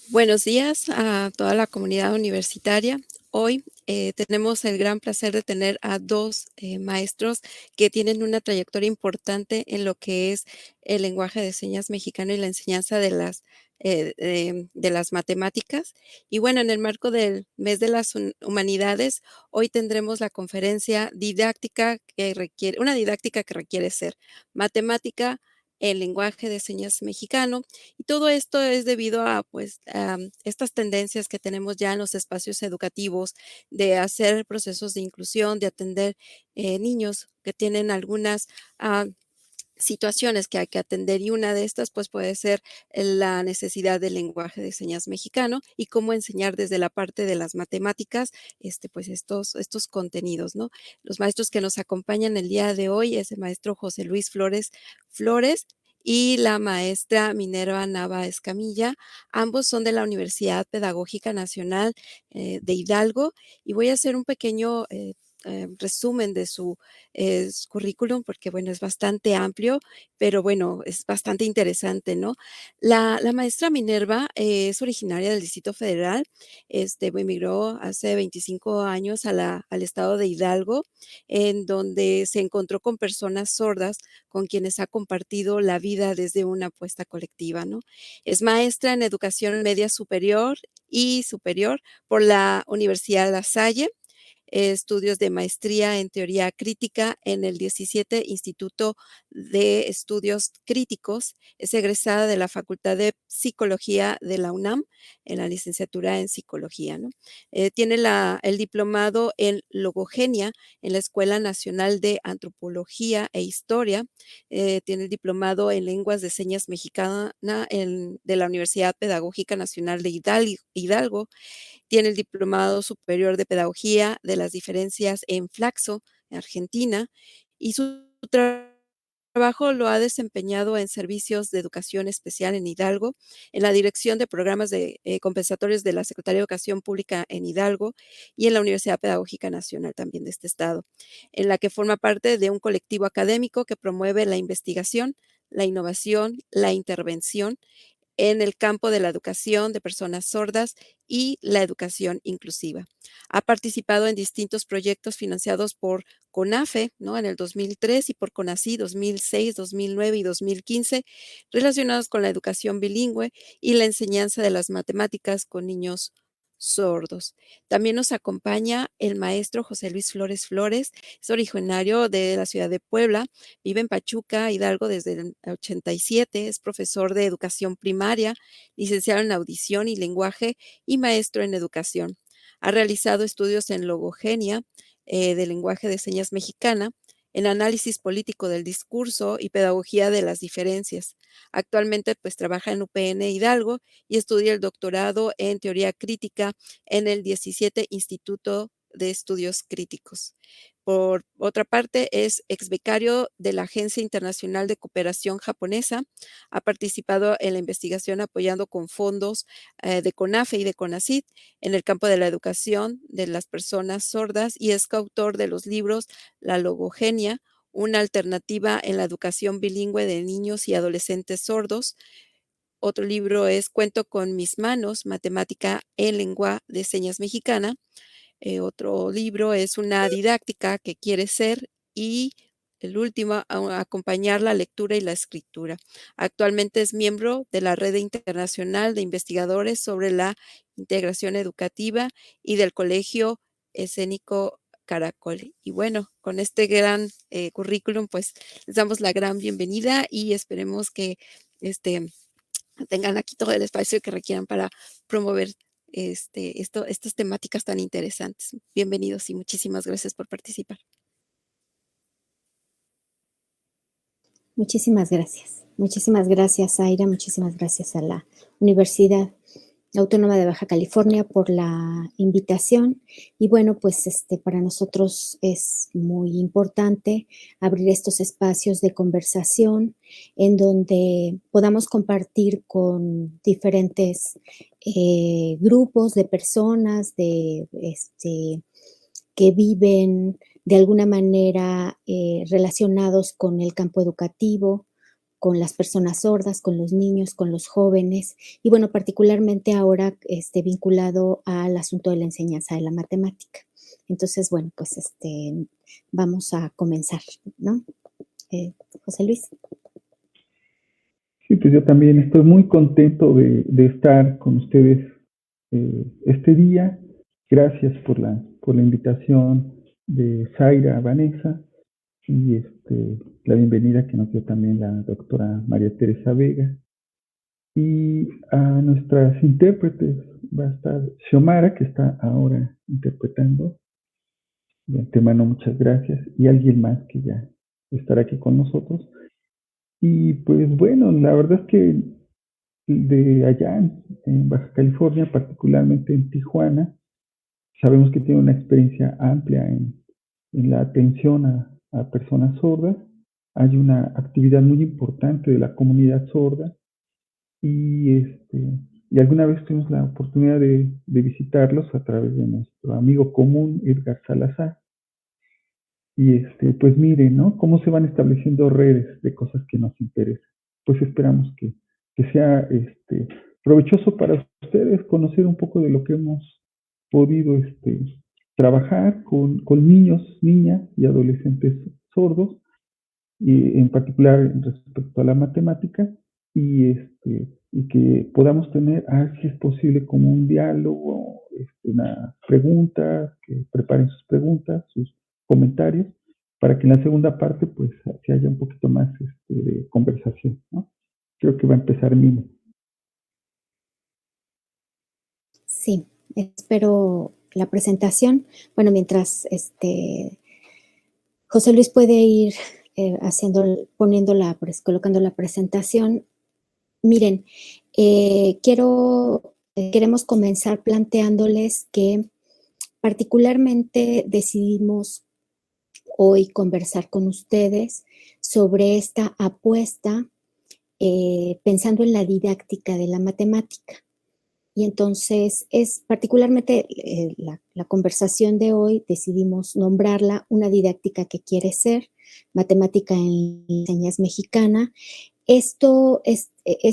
Buenos días a toda la comunidad universitaria. Hoy tenemos el gran placer de tener a dos maestros que tienen una trayectoria importante en lo que es el lenguaje de señas mexicano y la enseñanza de las matemáticas. Y bueno, en el marco del mes de las humanidades, hoy tendremos la conferencia didáctica una didáctica que requiere ser matemática, el lenguaje de señas mexicano, y todo esto es debido a, pues, estas tendencias que tenemos ya en los espacios educativos de hacer procesos de inclusión, de atender niños que tienen algunas ah, situaciones que hay que atender, y una de estas, pues, puede ser la necesidad del lenguaje de señas mexicano y cómo enseñar desde la parte de las matemáticas, pues, estos contenidos, ¿no? Los maestros que nos acompañan el día de hoy es el maestro José Luis Flores y la maestra Minerva Nava Escamilla. Ambos son de la Universidad Pedagógica Nacional, de Hidalgo, y voy a hacer un pequeño, resumen de su currículum, porque, bueno, es bastante amplio, pero bueno, es bastante interesante, ¿no? La maestra Minerva es originaria del Distrito Federal, emigró hace 25 años al estado de Hidalgo, en donde se encontró con personas sordas con quienes ha compartido la vida desde una apuesta colectiva, ¿no? Es maestra en educación media superior y superior por la Universidad La Salle, estudios de maestría en teoría crítica en el 17 Instituto de Estudios Críticos. Es egresada de la Facultad de Psicología de la UNAM, en la licenciatura en psicología, ¿no? Tiene el diplomado en logogenia en la Escuela Nacional de Antropología e Historia. Tiene el diplomado en lenguas de señas mexicana de la Universidad Pedagógica Nacional de Hidalgo. Tiene el Diplomado Superior de Pedagogía de las Diferencias en Flaxo, en Argentina, y su trabajo lo ha desempeñado en servicios de educación especial en Hidalgo, en la dirección de programas compensatorios de la Secretaría de Educación Pública en Hidalgo y en la Universidad Pedagógica Nacional también de este estado, en la que forma parte de un colectivo académico que promueve la investigación, la innovación, la intervención en el campo de la educación de personas sordas y la educación inclusiva. Ha participado en distintos proyectos financiados por CONAFE, ¿no? En el 2003, y por CONACYT 2006, 2009 y 2015, relacionados con la educación bilingüe y la enseñanza de las matemáticas con niños sordos. También nos acompaña el maestro José Luis Flores. Es originario de la ciudad de Puebla, vive en Pachuca, Hidalgo, desde el 87. Es profesor de educación primaria, licenciado en audición y lenguaje y maestro en educación. Ha realizado estudios en logogenia, de lenguaje de señas mexicana, en análisis político del discurso y pedagogía de las diferencias. Actualmente, pues, trabaja en UPN Hidalgo y estudia el doctorado en teoría crítica en el 17 Instituto de Estudios Críticos. Por otra parte, es ex becario de la Agencia Internacional de Cooperación Japonesa. Ha participado en la investigación apoyando con fondos de CONAFE y de CONACYT en el campo de la educación de las personas sordas, y es coautor de los libros La logogenia, una alternativa en la educación bilingüe de niños y adolescentes sordos. Otro libro es Cuento con mis manos, matemática en lengua de señas mexicana. Otro libro es Una didáctica que quiere ser, y el último, Acompañar la lectura y la escritura. Actualmente es miembro de la Red Internacional de Investigadores sobre la Integración Educativa y del Colegio Escénico Caracol. Y bueno, con este gran currículum, pues les damos la gran bienvenida y esperemos que este, tengan aquí todo el espacio que requieran para promover estas temáticas tan interesantes. Bienvenidos y muchísimas gracias por participar. Muchísimas gracias. Muchísimas gracias, Aira. Muchísimas gracias a la Universidad Autónoma de Baja California por la invitación. Y bueno, pues para nosotros es muy importante abrir estos espacios de conversación en donde podamos compartir con diferentes grupos de personas que viven de alguna manera relacionados con el campo educativo, con las personas sordas, con los niños, con los jóvenes y bueno, particularmente ahora vinculado al asunto de la enseñanza de la matemática. Entonces, bueno, pues vamos a comenzar, ¿no? José Luis. Sí, pues yo también estoy muy contento de estar con ustedes este día. Gracias por la invitación de Zaira, Vanessa, y la bienvenida que nos dio también la doctora María Teresa Vega. Y a nuestras intérpretes va a estar Xiomara, que está ahora interpretando. De antemano, muchas gracias. Y alguien más que ya estará aquí con nosotros. Y pues bueno, la verdad es que de allá en Baja California, particularmente en Tijuana, sabemos que tiene una experiencia amplia en la atención a personas sordas. Hay una actividad muy importante de la comunidad sorda y, y alguna vez tuvimos la oportunidad de visitarlos a través de nuestro amigo común, Edgar Salazar. Y pues miren, ¿no? Cómo se van estableciendo redes de cosas que nos interesan. Pues esperamos que sea provechoso para ustedes conocer un poco de lo que hemos podido trabajar con niños, niñas y adolescentes sordos, y en particular respecto a la matemática, y que podamos tener, a ver si es posible, como un diálogo, una pregunta, que preparen sus preguntas, sus comentarios, para que en la segunda parte pues se haya un poquito más de conversación, ¿no? Creo que va a empezar Mina. Sí, espero la presentación. Bueno, mientras José Luis puede ir colocando la presentación. Miren, queremos comenzar planteándoles que particularmente decidimos hoy conversar con ustedes sobre esta apuesta pensando en la didáctica de la matemática. Y entonces es particularmente la conversación de hoy, decidimos nombrarla una didáctica que quiere ser, matemática en señas mexicana. Esto es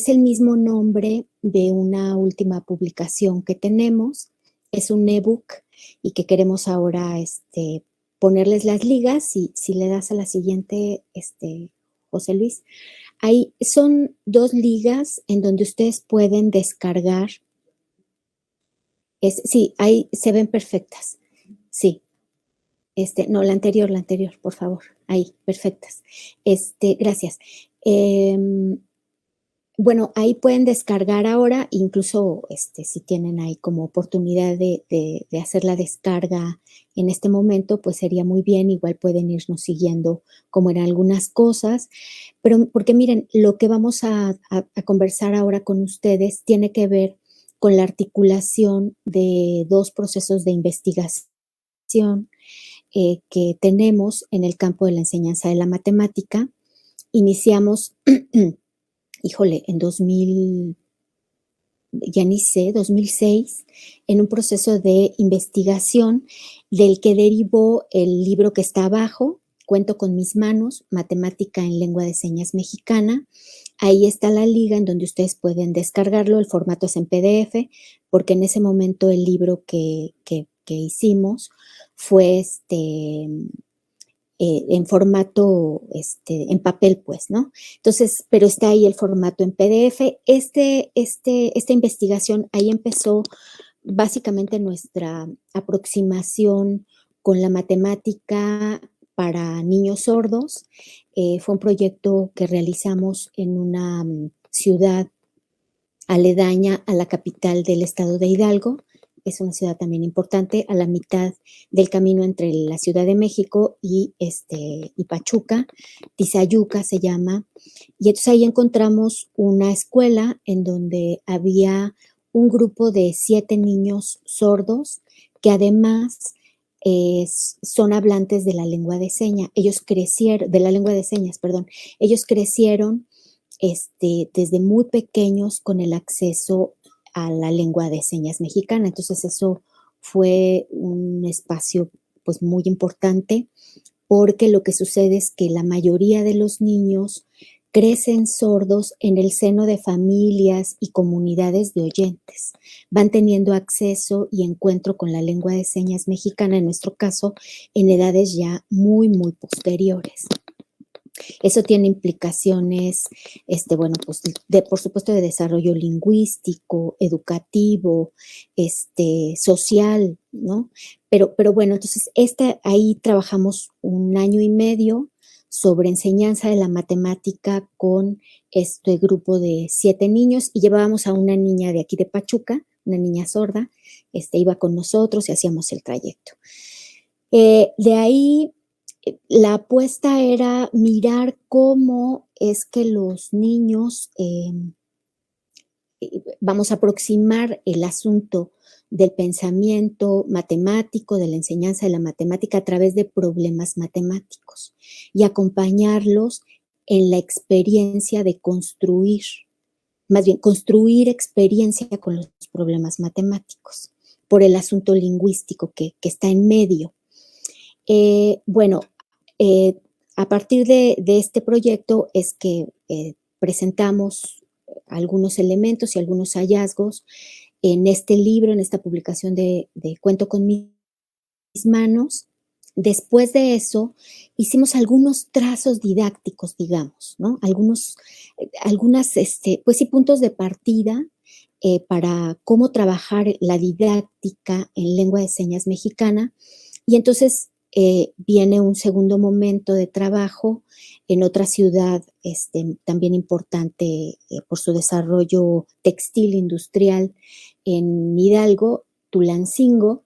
el mismo nombre de una última publicación que tenemos, es un ebook y que queremos ahora ponerles las ligas. Si le das a la siguiente, José Luis, ahí son 2 ligas en donde ustedes pueden descargar. Sí, ahí se ven perfectas. Sí. No, la anterior, por favor. Ahí, perfectas. Gracias. Bueno, ahí pueden descargar ahora, incluso si tienen ahí como oportunidad de hacer la descarga en este momento, pues sería muy bien, igual pueden irnos siguiendo como en algunas cosas, pero porque miren, lo que vamos a conversar ahora con ustedes tiene que ver con la articulación de 2 procesos de investigación que tenemos en el campo de la enseñanza de la matemática. Iniciamos híjole, en 2006, en un proceso de investigación del que derivó el libro que está abajo, Cuento con mis manos, Matemática en Lengua de Señas Mexicana. Ahí está la liga en donde ustedes pueden descargarlo, el formato es en PDF, porque en ese momento el libro que hicimos fue en formato, en papel, pues, ¿no? Entonces, pero está ahí el formato en PDF. Esta investigación, ahí empezó básicamente nuestra aproximación con la matemática para niños sordos. Fue un proyecto que realizamos en una ciudad aledaña a la capital del estado de Hidalgo. Es una ciudad también importante, a la mitad del camino entre la Ciudad de México y Pachuca, Tizayuca se llama. Y entonces ahí encontramos una escuela en donde había un grupo de 7 niños sordos que además son hablantes de la lengua de señas. Ellos crecieron, de la lengua de señas, perdón. Ellos crecieron desde muy pequeños con el acceso a la lengua de señas mexicana. Entonces eso fue un espacio pues muy importante porque lo que sucede es que la mayoría de los niños crecen sordos en el seno de familias y comunidades de oyentes. Van teniendo acceso y encuentro con la lengua de señas mexicana, en nuestro caso, en edades ya muy, muy posteriores. Eso tiene implicaciones, bueno, pues por supuesto de desarrollo lingüístico, educativo, social, ¿no? Pero bueno, entonces ahí trabajamos 1 año y medio sobre enseñanza de la matemática con este grupo de 7 niños y llevábamos a una niña de aquí de Pachuca, una niña sorda, iba con nosotros y hacíamos el trayecto. De ahí la apuesta era mirar cómo es que los niños vamos a aproximar el asunto del pensamiento matemático, de la enseñanza de la matemática a través de problemas matemáticos y acompañarlos en la experiencia de construir, más bien construir experiencia con los problemas matemáticos por el asunto lingüístico que está en medio. A partir de este proyecto es que presentamos algunos elementos y algunos hallazgos en este libro, en esta publicación de Cuento con mis manos. Después de eso, hicimos algunos trazos didácticos, digamos, ¿no? Algunas, pues sí, puntos de partida para cómo trabajar la didáctica en lengua de señas mexicana. Y entonces viene un segundo momento de trabajo en otra ciudad también importante por su desarrollo textil industrial en Hidalgo, Tulancingo.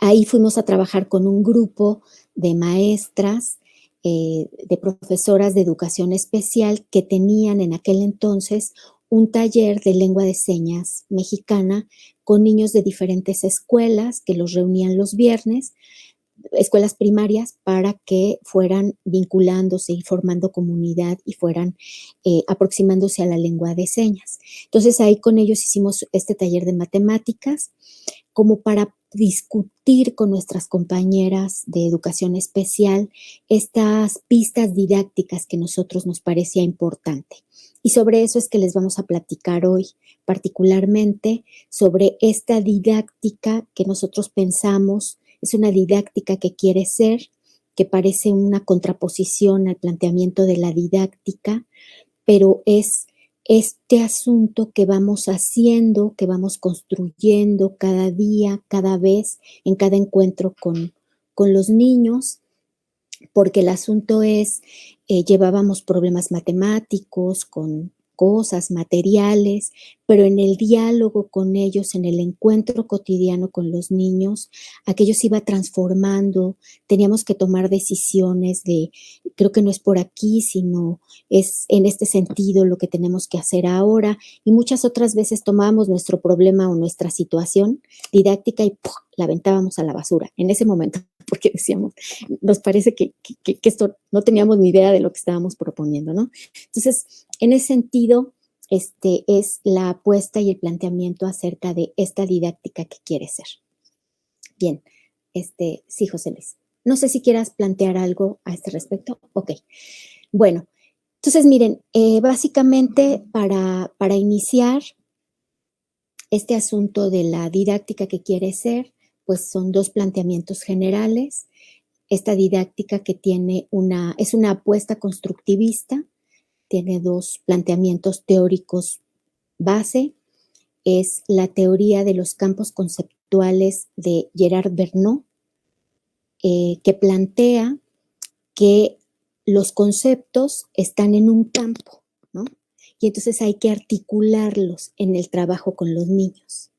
Ahí fuimos a trabajar con un grupo de maestras, de profesoras de educación especial que tenían en aquel entonces un taller de lengua de señas mexicana con niños de diferentes escuelas que los reunían los viernes, escuelas primarias, para que fueran vinculándose y formando comunidad y fueran aproximándose a la lengua de señas. Entonces ahí con ellos hicimos este taller de matemáticas como para discutir con nuestras compañeras de educación especial estas pistas didácticas que a nosotros nos parecía importante. Y sobre eso es que les vamos a platicar hoy, particularmente sobre esta didáctica que nosotros pensamos, es una didáctica que quiere ser, que parece una contraposición al planteamiento de la didáctica, pero es este asunto que vamos haciendo, que vamos construyendo cada día, cada vez, en cada encuentro con los niños, porque el asunto es, llevábamos problemas matemáticos con cosas, materiales, pero en el diálogo con ellos, en el encuentro cotidiano con los niños, aquello se iba transformando, teníamos que tomar decisiones de, creo que no es por aquí, sino es en este sentido lo que tenemos que hacer ahora, y muchas otras veces tomábamos nuestro problema o nuestra situación didáctica y ¡puf!, la aventábamos a la basura en ese momento, porque decíamos, nos parece que esto no teníamos ni idea de lo que estábamos proponiendo, ¿no? Entonces, en ese sentido, es la apuesta y el planteamiento acerca de esta didáctica que quiere ser. Bien, sí, José Luis. No sé si quieras plantear algo a este respecto. Ok. Bueno, entonces miren, básicamente para iniciar este asunto de la didáctica que quiere ser, pues son 2 planteamientos generales. Esta didáctica que es una apuesta constructivista, tiene 2 planteamientos teóricos base, es la teoría de los campos conceptuales de Gerard Bernot, que plantea que los conceptos están en un campo, ¿no? Y entonces hay que articularlos en el trabajo con los niños.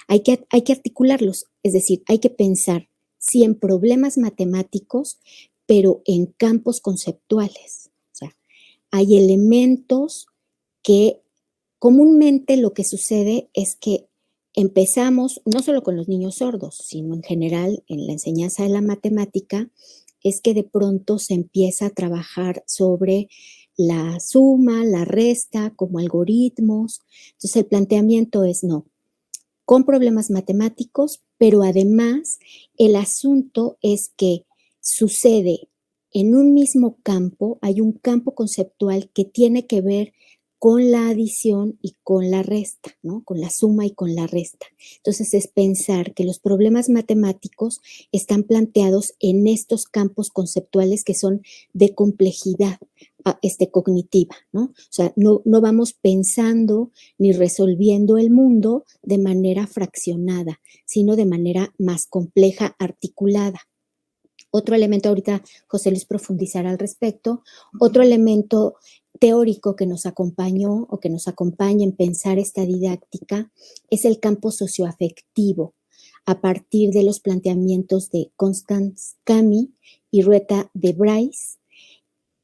Hay que articularlos, es decir, hay que pensar sí en problemas matemáticos, pero en campos conceptuales. O sea, hay elementos que comúnmente lo que sucede es que empezamos, no solo con los niños sordos, sino en general en la enseñanza de la matemática, es que de pronto se empieza a trabajar sobre la suma, la resta, como algoritmos. Entonces el planteamiento es no, con problemas matemáticos, pero además el asunto es que sucede en un mismo campo hay un campo conceptual que tiene que ver con la adición y con la resta, ¿no? Con la suma y con la resta. Entonces, es pensar que los problemas matemáticos están planteados en estos campos conceptuales que son de complejidad cognitiva, ¿no? O sea, no vamos pensando ni resolviendo el mundo de manera fraccionada, sino de manera más compleja, articulada. Otro elemento, ahorita José Luis profundizará al respecto, otro elemento teórico que nos acompañó o que nos acompaña en pensar esta didáctica es el campo socioafectivo, a partir de los planteamientos de Constance Cami y Rueta de Bryce.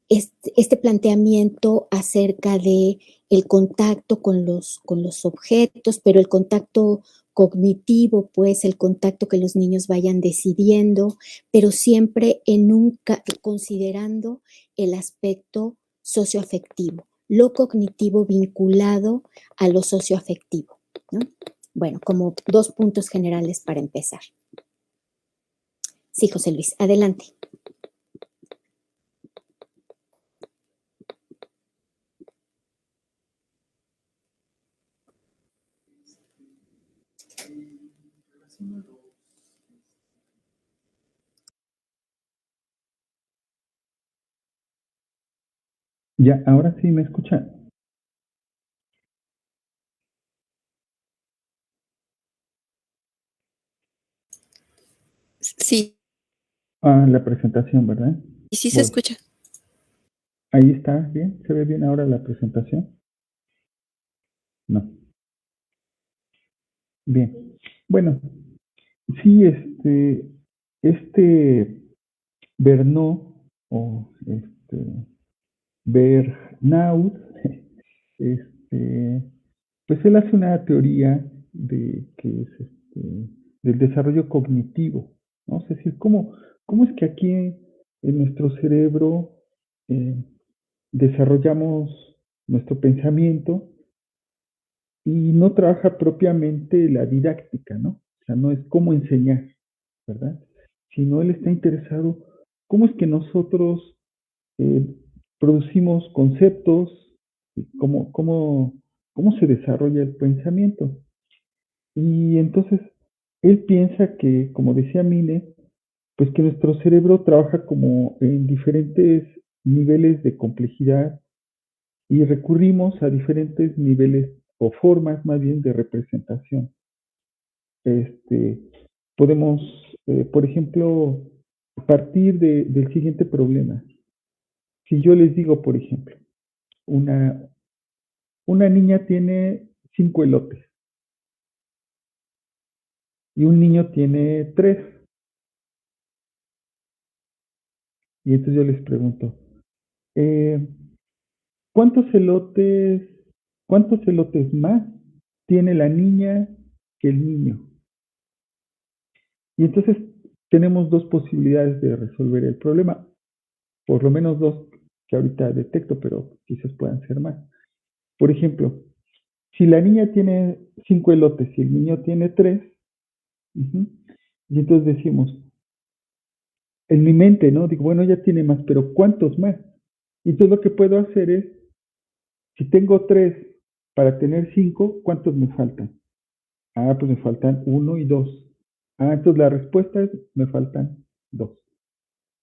Este planteamiento acerca de el contacto con los objetos, pero el contacto cognitivo, pues el contacto que los niños vayan decidiendo, pero siempre considerando el aspecto socioafectivo, lo cognitivo vinculado a lo socioafectivo, ¿no? Bueno, como 2 puntos generales para empezar. Sí, José Luis, adelante. Ya, ahora sí me escucha. Sí. La presentación, ¿verdad? Y sí se escucha. Ahí está, bien. ¿Se ve bien ahora la presentación? No. Bien. Bueno, sí, Bernoulli o Bernaud, pues él hace una teoría de que es del desarrollo cognitivo, ¿no? Es decir, cómo es que aquí en nuestro cerebro desarrollamos nuestro pensamiento y no trabaja propiamente la didáctica, ¿no? O sea, no es cómo enseñar, ¿verdad? Sino él está interesado cómo es que nosotros eh, producimos conceptos, y cómo se desarrolla el pensamiento. Y entonces él piensa que, como decía Mine, pues que nuestro cerebro trabaja como en diferentes niveles de complejidad y recurrimos a diferentes niveles o formas más bien de representación. Podemos, por ejemplo, partir del siguiente problema. Si yo les digo, por ejemplo, una niña tiene 5 elotes y un niño tiene 3. Y entonces yo les pregunto, eh, ¿cuántos elotes más tiene la niña que el niño? Y entonces tenemos 2 posibilidades de resolver el problema, por lo menos 2 que ahorita detecto, pero quizás puedan ser más. Por ejemplo, si la niña tiene 5 elotes y el niño tiene 3, y entonces decimos, en mi mente, ¿no? Digo, bueno, ella tiene más, pero ¿cuántos más? Y entonces lo que puedo hacer es, si tengo 3 para tener 5, ¿cuántos me faltan? Pues me faltan 1 y 2. Entonces la respuesta es, me faltan 2.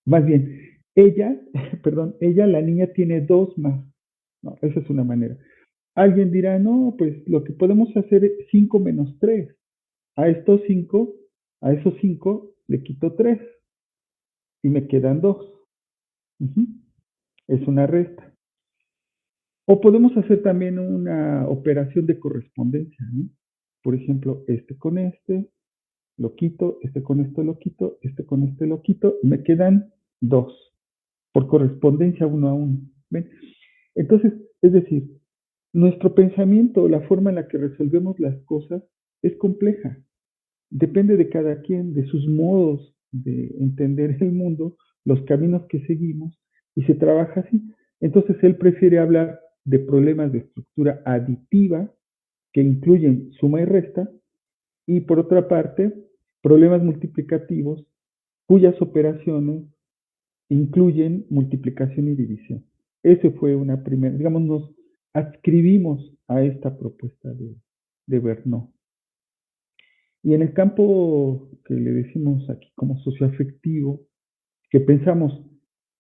Más bien, ella, perdón, la niña tiene 2 más. No, esa es una manera. Alguien dirá, no, pues lo que podemos hacer es 5 menos 3. A esos 5 le quito 3 y me quedan 2. Es una resta. O podemos hacer también una operación de correspondencia, ¿no? Por ejemplo, con lo quito, con esto lo quito, con lo quito, y me quedan 2, por correspondencia 1 a 1. ¿Ven? Entonces, es decir, nuestro pensamiento, la forma en la que resolvemos las cosas, es compleja. Depende de cada quien, de sus modos de entender el mundo, los caminos que seguimos, y se trabaja así. Entonces, él prefiere hablar de problemas de estructura aditiva, que incluyen suma y resta, y por otra parte, problemas multiplicativos, cuyas operaciones incluyen multiplicación y división. Ese fue una primera, digamos, nos adscribimos a esta propuesta de Bernoulli. Y en el campo que le decimos aquí como socioafectivo, que pensamos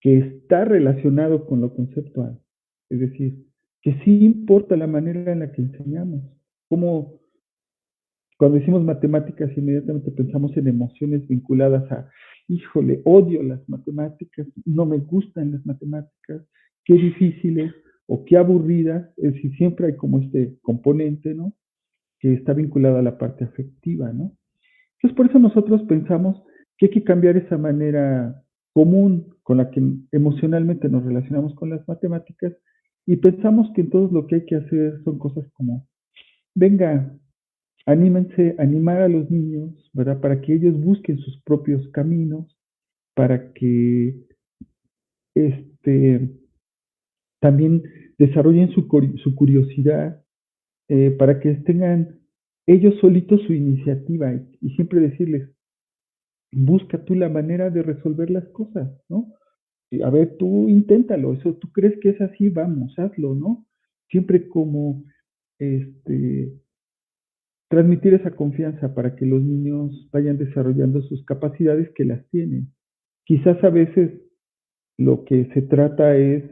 que está relacionado con lo conceptual, es decir, que sí importa la manera en la que enseñamos. Como cuando decimos matemáticas, inmediatamente pensamos en emociones vinculadas a, híjole, odio las matemáticas, no me gustan las matemáticas, qué difíciles o qué aburridas, es decir, siempre hay como este componente, ¿no? Que está vinculado a la parte afectiva, ¿no? Entonces, por eso nosotros pensamos que hay que cambiar esa manera común con la que emocionalmente nos relacionamos con las matemáticas y pensamos que entonces lo que hay que hacer son cosas como, venga, anímense, animar a los niños, ¿verdad? Para que ellos busquen sus propios caminos, para que este, también desarrollen su curiosidad, para que tengan ellos solitos su iniciativa y siempre decirles, busca tú la manera de resolver las cosas, ¿no? A ver, tú inténtalo, eso tú crees que es así, vamos, hazlo, ¿no? Siempre como este, transmitir esa confianza para que los niños vayan desarrollando sus capacidades que las tienen. Quizás a veces lo que se trata es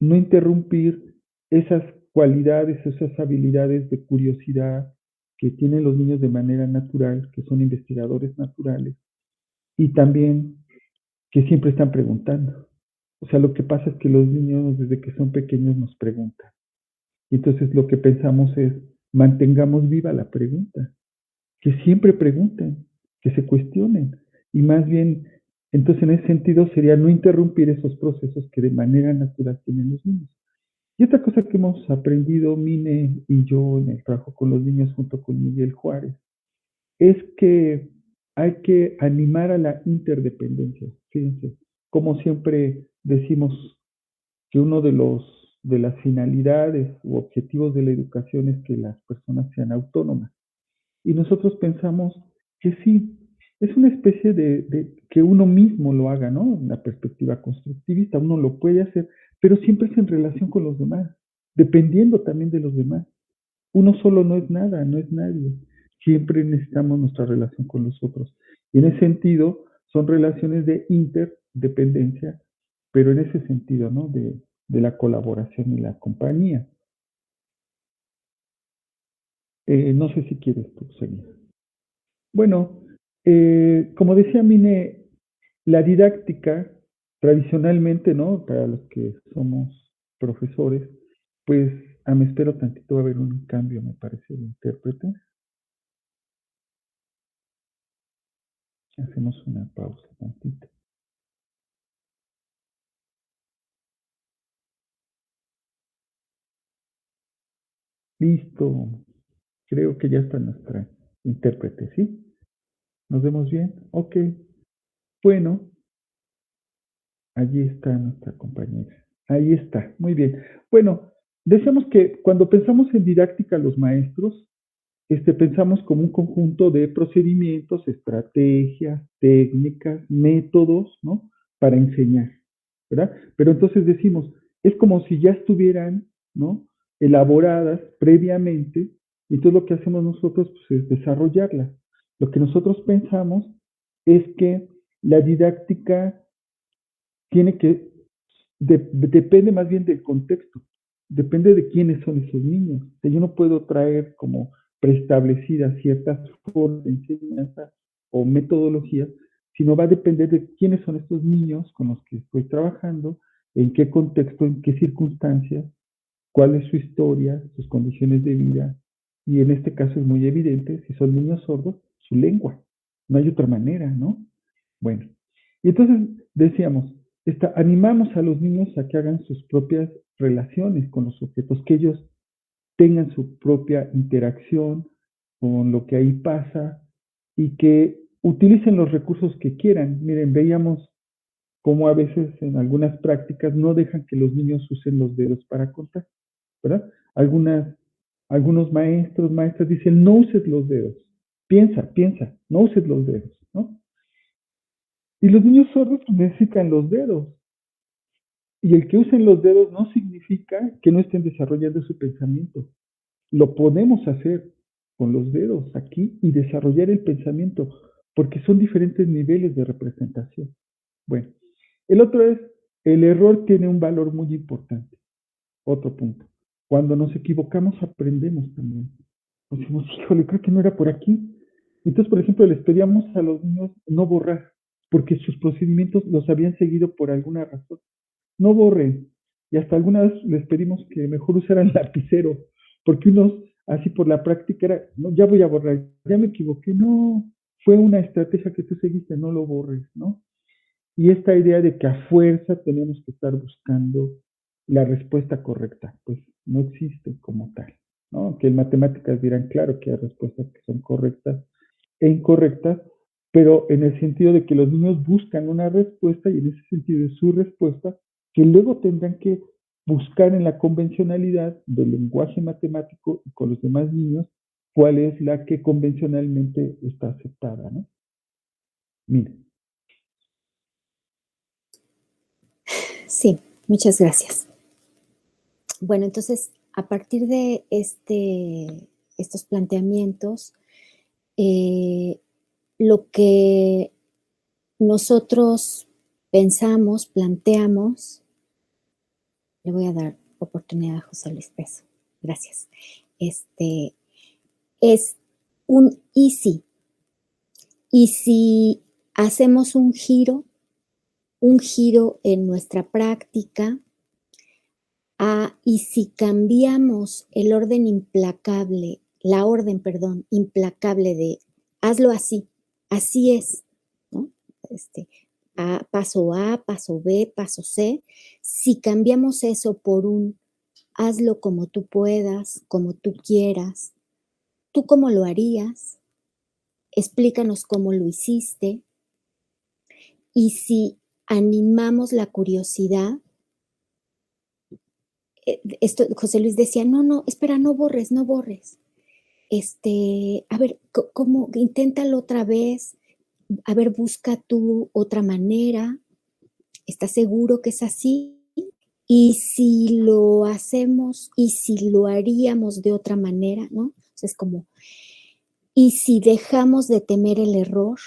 no interrumpir esas cualidades, esas habilidades de curiosidad que tienen los niños de manera natural, que son investigadores naturales, y también que siempre están preguntando. O sea, lo que pasa es que los niños desde que son pequeños nos preguntan. Y entonces lo que pensamos es, mantengamos viva la pregunta, que siempre pregunten, que se cuestionen. Y más bien, entonces en ese sentido sería no interrumpir esos procesos que de manera natural tienen los niños. Y otra cosa que hemos aprendido, Mine y yo, en el trabajo con los niños junto con Miguel Juárez, es que hay que animar a la interdependencia. Fíjense, como siempre decimos que uno de las finalidades u objetivos de la educación es que las personas sean autónomas. Y nosotros pensamos que sí, es una especie de que uno mismo lo haga, ¿no? Una perspectiva constructivista, uno lo puede hacer, pero siempre es en relación con los demás, dependiendo también de los demás. Uno solo no es nada, no es nadie. Siempre necesitamos nuestra relación con los otros. Y en ese sentido, son relaciones de interdependencia, pero en ese sentido, ¿no? De la colaboración y la compañía. No sé si quieres tú seguir. Bueno, como decía Mine, la didáctica tradicionalmente, ¿no? Para los que somos profesores, pues, me espero tantito, va a haber un cambio, me parece, de intérprete. Hacemos una pausa tantito. Listo. Creo que ya está nuestra intérprete, ¿sí? ¿Nos vemos bien? Ok. Bueno, allí está nuestra compañera. Ahí está. Muy bien. Bueno, decíamos que cuando pensamos en didáctica los maestros, pensamos como un conjunto de procedimientos, estrategias, técnicas, métodos, ¿no? Para enseñar, ¿verdad? Pero entonces decimos, es como si ya estuvieran, ¿no? Elaboradas previamente, y entonces lo que hacemos nosotros pues, es desarrollarlas. Lo que nosotros pensamos es que la didáctica tiene que, depende más bien del contexto, depende de quiénes son esos niños. O sea, yo no puedo traer como preestablecidas ciertas formas de enseñanza o metodologías, sino va a depender de quiénes son estos niños con los que estoy trabajando, en qué contexto, en qué circunstancias, cuál es su historia, sus condiciones de vida, y en este caso es muy evidente, si son niños sordos, su lengua. No hay otra manera, ¿no? Bueno, y entonces decíamos, animamos a los niños a que hagan sus propias relaciones con los objetos, que ellos tengan su propia interacción con lo que ahí pasa y que utilicen los recursos que quieran. Miren, veíamos cómo a veces en algunas prácticas no dejan que los niños usen los dedos para contar, ¿verdad? Algunos maestros, maestras dicen, no uses los dedos, piensa, no uses los dedos, ¿no? Y los niños sordos necesitan los dedos. Y el que usen los dedos no significa que no estén desarrollando su pensamiento. Lo podemos hacer con los dedos aquí y desarrollar el pensamiento, porque son diferentes niveles de representación. Bueno, el otro es, el error tiene un valor muy importante. Otro punto. Cuando nos equivocamos aprendemos también. Nos decimos, híjole, creo que no era por aquí. Entonces, por ejemplo, les pedíamos a los niños no borrar, porque sus procedimientos los habían seguido por alguna razón. No borren. Y hasta alguna vez les pedimos que mejor usaran lapicero, porque unos, así por la práctica, era, no, ya voy a borrar, ya me equivoqué. No, fue una estrategia que tú seguiste, no lo borres, ¿no? Y esta idea de que a fuerza tenemos que estar buscando la respuesta correcta, pues no existe como tal, ¿no? Que en matemáticas dirán, claro que hay respuestas que son correctas e incorrectas, pero en el sentido de que los niños buscan una respuesta y en ese sentido es su respuesta, que luego tendrán que buscar en la convencionalidad del lenguaje matemático y con los demás niños cuál es la que convencionalmente está aceptada, ¿no? Miren. Sí, muchas gracias. Bueno, entonces, a partir de estos planteamientos, lo que nosotros pensamos, planteamos, le voy a dar oportunidad a José Luis Peso. Gracias. Es un y si. Y si hacemos un giro en nuestra práctica, y si cambiamos el orden implacable, implacable de hazlo así, así es, ¿no? Paso A, paso B, paso C, si cambiamos eso por un hazlo como tú puedas, como tú quieras, ¿tú cómo lo harías? Explícanos cómo lo hiciste. Y si animamos la curiosidad, José Luis decía, no, espera, no borres. A ver, ¿cómo? Inténtalo otra vez. A ver, busca tú otra manera. ¿Estás seguro que es así? Y si lo hacemos, y si lo haríamos de otra manera, ¿no? O sea, es como, y si dejamos de temer el error,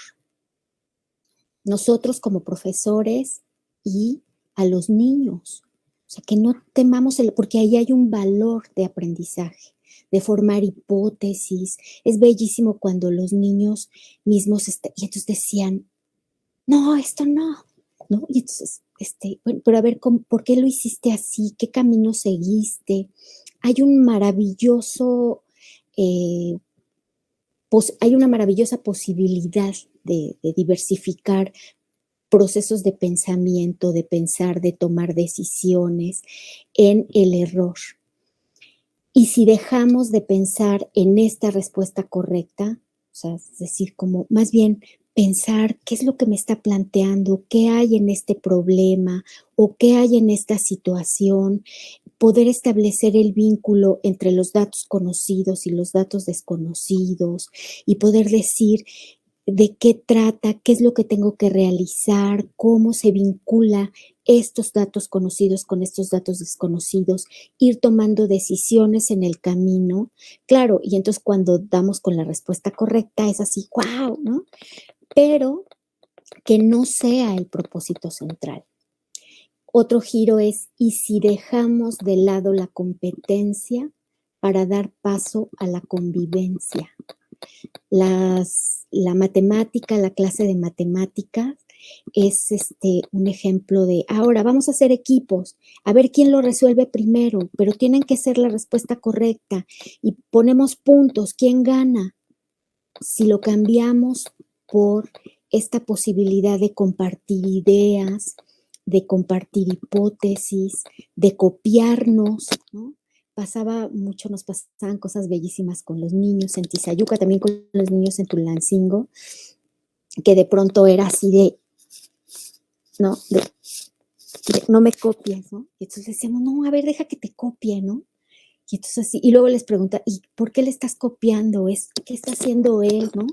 nosotros como profesores y a los niños. O sea, que no temamos porque ahí hay un valor de aprendizaje, de formar hipótesis. Es bellísimo cuando los niños mismos, y entonces decían, no, esto no, ¿no? Y entonces, bueno, pero a ver, ¿por qué lo hiciste así? ¿Qué camino seguiste? Hay un maravilloso, hay una maravillosa posibilidad de diversificar procesos de pensamiento, de pensar, de tomar decisiones en el error. Y si dejamos de pensar en esta respuesta correcta, o sea, es decir, como más bien pensar qué es lo que me está planteando, qué hay en este problema o qué hay en esta situación, poder establecer el vínculo entre los datos conocidos y los datos desconocidos y poder decir de qué trata, qué es lo que tengo que realizar, cómo se vincula estos datos conocidos con estos datos desconocidos, ir tomando decisiones en el camino. Claro, y entonces cuando damos con la respuesta correcta es así, ¡wow!, ¿no? Pero que no sea el propósito central. Otro giro es, ¿y si dejamos de lado la competencia para dar paso a la convivencia? La matemática, la clase de matemáticas es un ejemplo de, ahora vamos a hacer equipos, a ver quién lo resuelve primero, pero tienen que ser la respuesta correcta y ponemos puntos, ¿quién gana? Si lo cambiamos por esta posibilidad de compartir ideas, de compartir hipótesis, de copiarnos, ¿no? Nos pasaban cosas bellísimas con los niños en Tizayuca, también con los niños en Tulancingo, que de pronto era así de, ¿no? De no me copies, ¿no? Y entonces decíamos, no, a ver, deja que te copie, ¿no? Y entonces así, y luego les pregunta, ¿y por qué le estás copiando? ¿Qué está haciendo él, no?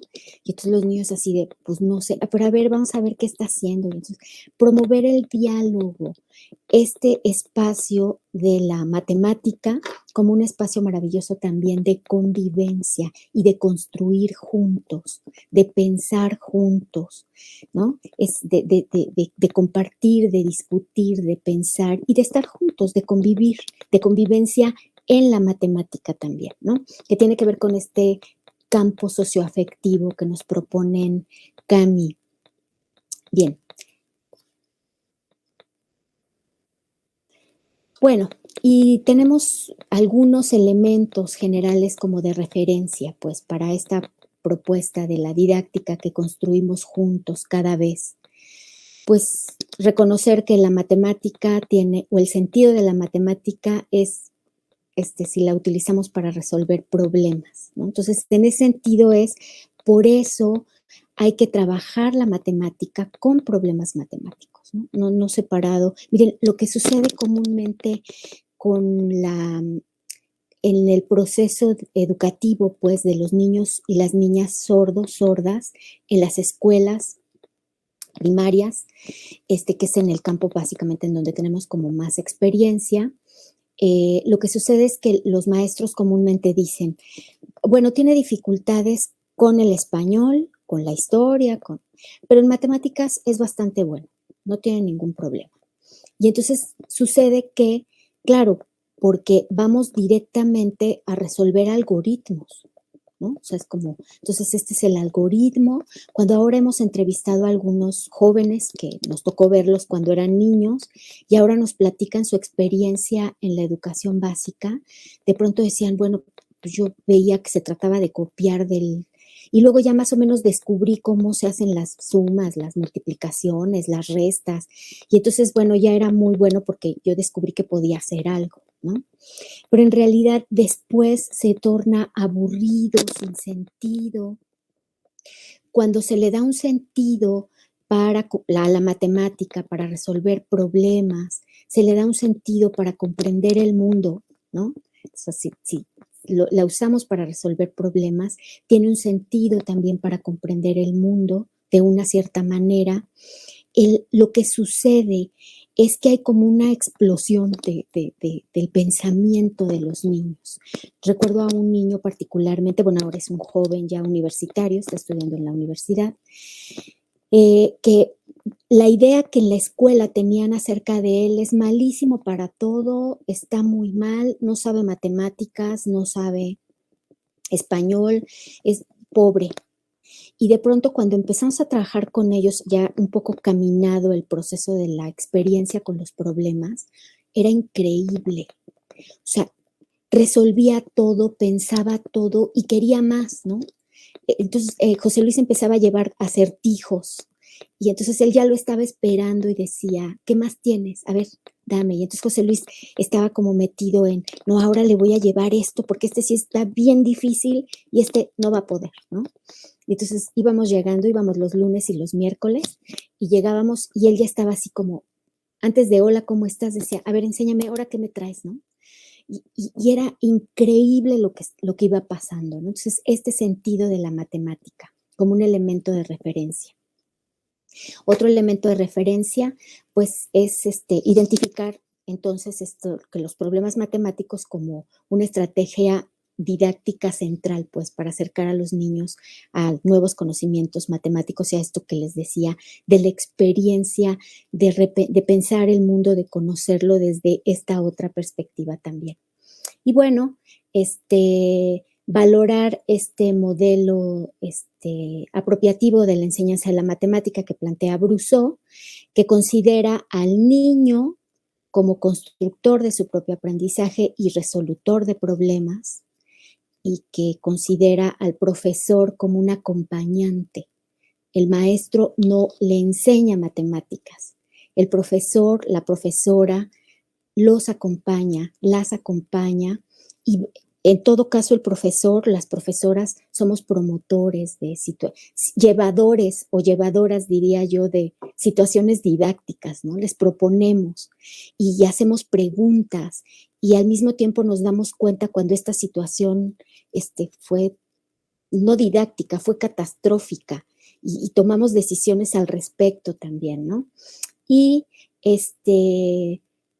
Y entonces los niños así de, pues no sé, pero a ver, vamos a ver qué está haciendo. Y entonces, promover el diálogo, este espacio de la matemática como un espacio maravilloso también de convivencia y de construir juntos, de pensar juntos, ¿no? Es de compartir, de discutir, de pensar y de estar juntos, de convivir, de convivencia en la matemática también, ¿no? Que tiene que ver con este campo socioafectivo que nos proponen Cami. Bien. Bueno, y tenemos algunos elementos generales como de referencia, pues, para esta propuesta de la didáctica que construimos juntos cada vez. Pues, reconocer que la matemática tiene, o el sentido de la matemática es si la utilizamos para resolver problemas, ¿no? Entonces, en ese sentido por eso hay que trabajar la matemática con problemas matemáticos, ¿no? No separado. Miren, lo que sucede comúnmente en el proceso educativo, pues, de los niños y las niñas sordos, sordas, en las escuelas primarias, que es en el campo básicamente en donde tenemos como más experiencia. Lo que sucede es que los maestros comúnmente dicen, bueno, tiene dificultades con el español, con la historia, pero en matemáticas es bastante bueno, no tiene ningún problema. Y entonces sucede que, claro, porque vamos directamente a resolver algoritmos, ¿no? O sea, es como, entonces este es el algoritmo. Cuando ahora hemos entrevistado a algunos jóvenes que nos tocó verlos cuando eran niños y ahora nos platican su experiencia en la educación básica, de pronto decían, bueno, pues yo veía que se trataba de copiar y luego ya más o menos descubrí cómo se hacen las sumas, las multiplicaciones, las restas. Y entonces, bueno, ya era muy bueno porque yo descubrí que podía hacer algo, ¿no? Pero en realidad después se torna aburrido, sin sentido. Cuando se le da un sentido para la matemática, para resolver problemas, se le da un sentido para comprender el mundo, ¿no? O sea, si la usamos para resolver problemas, tiene un sentido también para comprender el mundo de una cierta manera. Lo que sucede es que hay como una explosión del pensamiento de los niños. Recuerdo a un niño particularmente, bueno, ahora es un joven ya universitario, está estudiando en la universidad, que la idea que en la escuela tenían acerca de él es malísimo para todo, está muy mal, no sabe matemáticas, no sabe español, es pobre. Y de pronto cuando empezamos a trabajar con ellos, ya un poco caminado el proceso de la experiencia con los problemas, era increíble. O sea, resolvía todo, pensaba todo y quería más, ¿no? Entonces, José Luis empezaba a llevar acertijos y entonces él ya lo estaba esperando y decía, ¿qué más tienes? A ver, dame. Y entonces José Luis estaba como metido en, no, ahora le voy a llevar esto porque este sí está bien difícil y este no va a poder, ¿no? Y entonces íbamos los lunes y los miércoles y llegábamos y él ya estaba así como, antes de hola, ¿cómo estás? Decía, a ver, enséñame, ahora qué me traes, ¿no? Y era increíble lo que iba pasando, ¿no? Entonces, este sentido de la matemática como un elemento de referencia. Otro elemento de referencia, pues, es identificar entonces que los problemas matemáticos como una estrategia didáctica central, pues, para acercar a los niños a nuevos conocimientos matemáticos y a esto que les decía, de la experiencia, de pensar el mundo, de conocerlo desde esta otra perspectiva también. Y bueno, valorar este modelo apropiativo de la enseñanza de la matemática que plantea Brousseau, que considera al niño como constructor de su propio aprendizaje y resolutor de problemas, y que considera al profesor como un acompañante. El maestro no le enseña matemáticas. El profesor, la profesora, los acompaña, las acompaña y en todo caso el profesor, las profesoras somos promotores de llevadores o llevadoras, diría yo, de situaciones didácticas, ¿no? Les proponemos y hacemos preguntas y al mismo tiempo nos damos cuenta cuando esta situación fue no didáctica, fue catastrófica y tomamos decisiones al respecto también, ¿no? Y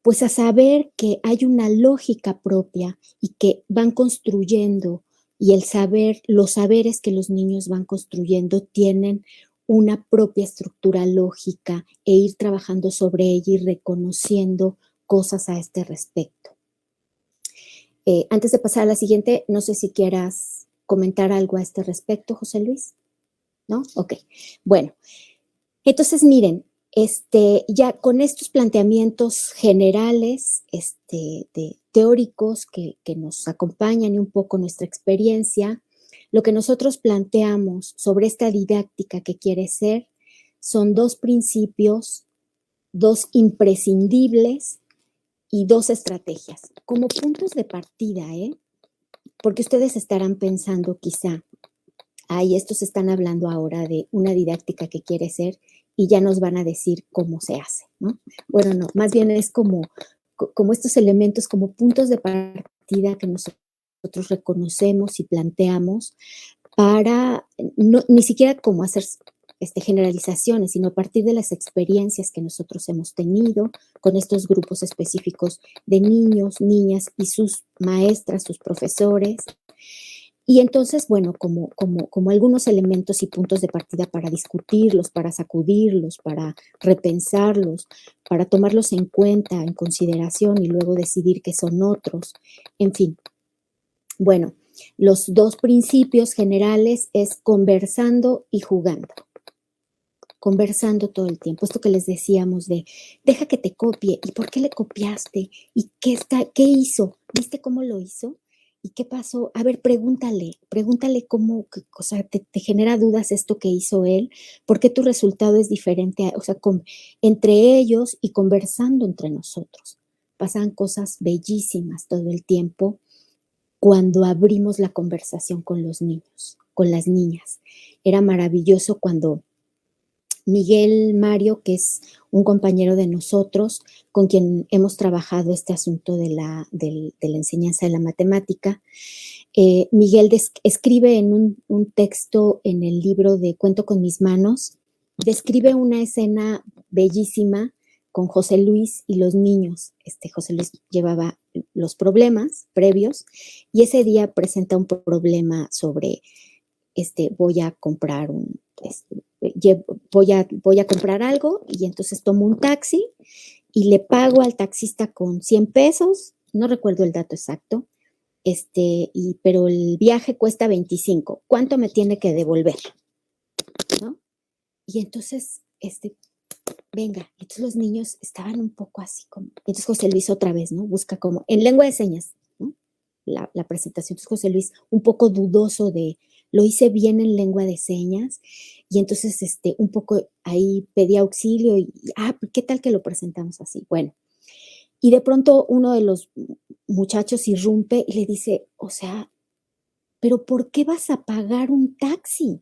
pues a saber que hay una lógica propia y que van construyendo y los saberes que los niños van construyendo tienen una propia estructura lógica e ir trabajando sobre ella y reconociendo cosas a este respecto. Antes de pasar a la siguiente, no sé si quieras comentar algo a este respecto, José Luis. ¿No? Ok. Bueno, entonces miren, ya con estos planteamientos generales, teóricos que nos acompañan y un poco nuestra experiencia, lo que nosotros planteamos sobre esta didáctica que quiere ser son 2 principios, 2 imprescindibles y 2 estrategias, como puntos de partida, porque ustedes estarán pensando quizá, estos están hablando ahora de una didáctica que quiere ser y ya nos van a decir cómo se hace, ¿no? Bueno, no, más bien es como estos elementos, como puntos de partida que nosotros reconocemos y planteamos para, ni siquiera como hacer generalizaciones, sino a partir de las experiencias que nosotros hemos tenido con estos grupos específicos de niños, niñas y sus maestras, sus profesores. Y entonces, bueno, como algunos elementos y puntos de partida para discutirlos, para sacudirlos, para repensarlos, para tomarlos en cuenta, en consideración y luego decidir que son otros. En fin, bueno, los 2 principios generales es conversando y jugando. Conversando todo el tiempo. Esto que les decíamos de, deja que te copie. ¿Y por qué le copiaste? ¿Y qué hizo? ¿Viste cómo lo hizo? ¿Y qué pasó? A ver, pregúntale cómo, o sea, te genera dudas esto que hizo él, por qué tu resultado es diferente, o sea, entre ellos y conversando entre nosotros. Pasan cosas bellísimas todo el tiempo cuando abrimos la conversación con los niños, con las niñas. Era maravilloso cuando Miguel Mario, que es un compañero de nosotros, con quien hemos trabajado este asunto de la enseñanza de la matemática. Miguel escribe en un texto en el libro de Cuento con mis manos, describe una escena bellísima con José Luis y los niños. José Luis llevaba los problemas previos y ese día presenta un problema sobre, voy a comprar voy a comprar algo y entonces tomo un taxi y le pago al taxista con 100 pesos, no recuerdo el dato exacto, pero el viaje cuesta 25, ¿cuánto me tiene que devolver? ¿No? Y entonces, venga, entonces los niños estaban un poco así como, entonces José Luis otra vez, ¿no? Busca como, en lengua de señas, ¿no? La presentación, entonces José Luis un poco dudoso de, lo hice bien en lengua de señas, y entonces un poco ahí pedí auxilio y, ¿qué tal que lo presentamos así? Bueno, y de pronto uno de los muchachos irrumpe y le dice, o sea, ¿pero por qué vas a pagar un taxi?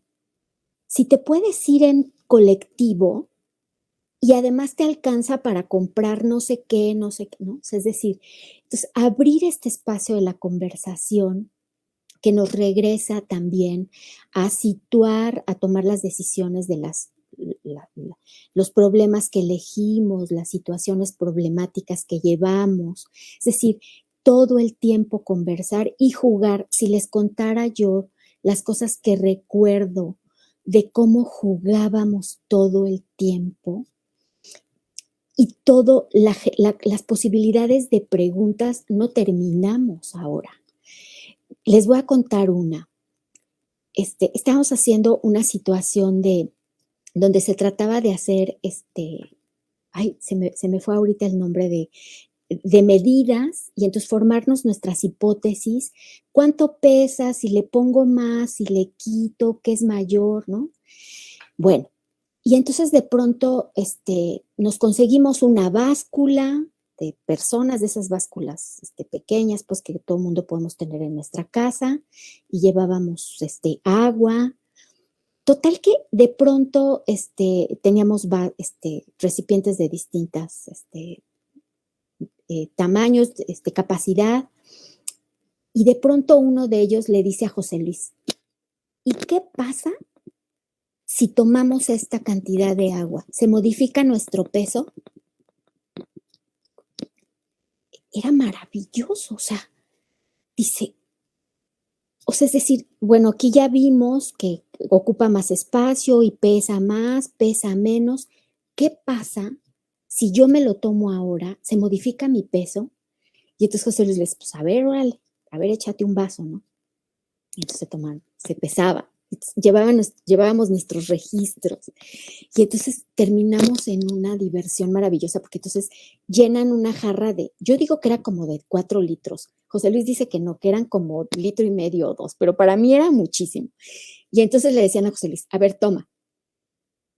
Si te puedes ir en colectivo y además te alcanza para comprar no sé qué, ¿no? Es decir, entonces abrir este espacio de la conversación que nos regresa también a situar, a tomar las decisiones de los problemas que elegimos, las situaciones problemáticas que llevamos. Es decir, todo el tiempo conversar y jugar. Si les contara yo las cosas que recuerdo de cómo jugábamos todo el tiempo y las posibilidades de preguntas, no terminamos ahora. Les voy a contar una. Estábamos haciendo una situación donde se trataba de hacer, se me fue ahorita el nombre de medidas, y entonces formarnos nuestras hipótesis, cuánto pesa, si le pongo más, si le quito, qué es mayor, ¿no? Bueno, y entonces de pronto nos conseguimos una báscula de personas, de esas básculas pequeñas, pues que todo el mundo podemos tener en nuestra casa, y llevábamos agua. Total que de pronto teníamos recipientes de distintas tamaños, capacidad, y de pronto uno de ellos le dice a José Luis, ¿y qué pasa si tomamos esta cantidad de agua? ¿Se modifica nuestro peso? Era maravilloso, o sea, dice, o sea, es decir, bueno, aquí ya vimos que ocupa más espacio y pesa más, pesa menos. ¿Qué pasa si yo me lo tomo ahora? ¿Se modifica mi peso? Y entonces José Luis le dice, pues a ver, órale, a ver, échate un vaso, ¿no? Y entonces se pesaba. Llevábamos nuestros registros. Y entonces terminamos en una diversión maravillosa, porque entonces llenan una jarra yo digo que era como de 4 litros. José Luis dice que no, que eran como 1,5 litros o 2, pero para mí era muchísimo. Y entonces le decían a José Luis, a ver, toma.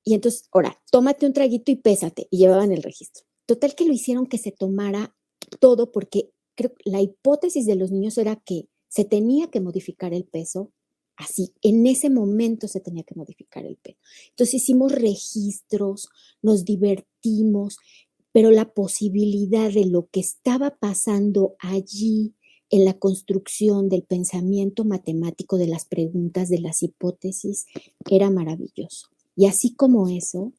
Y entonces, ahora, tómate un traguito y pésate. Y llevaban el registro. Total que lo hicieron que se tomara todo, porque creo que la hipótesis de los niños era que se tenía que modificar el peso. Así, en ese momento se tenía que modificar el peso. Entonces hicimos registros, nos divertimos, pero la posibilidad de lo que estaba pasando allí en la construcción del pensamiento matemático, de las preguntas, de las hipótesis, era maravilloso. Y así como eso,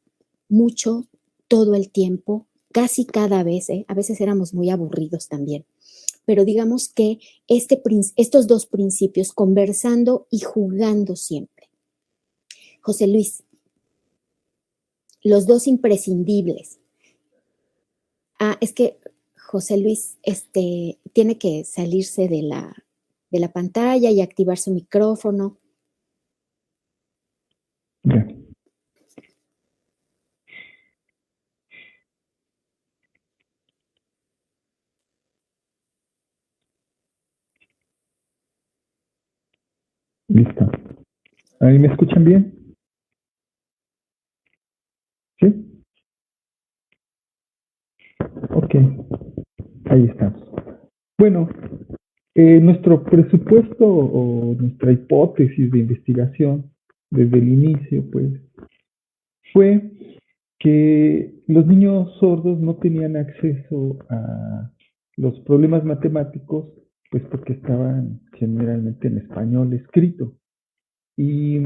mucho, todo el tiempo, casi cada vez, a veces éramos muy aburridos también, pero digamos que estos dos principios, conversando y jugando siempre. José Luis, los dos imprescindibles. Es que José Luis tiene que salirse de la pantalla y activar su micrófono. Ya. Listo. ¿Ahí me escuchan bien? ¿Sí? Ok. Ahí estamos. Bueno, nuestro presupuesto o nuestra hipótesis de investigación desde el inicio, pues, fue que los niños sordos no tenían acceso a los problemas matemáticos, pues porque estaban generalmente en español escrito. Y,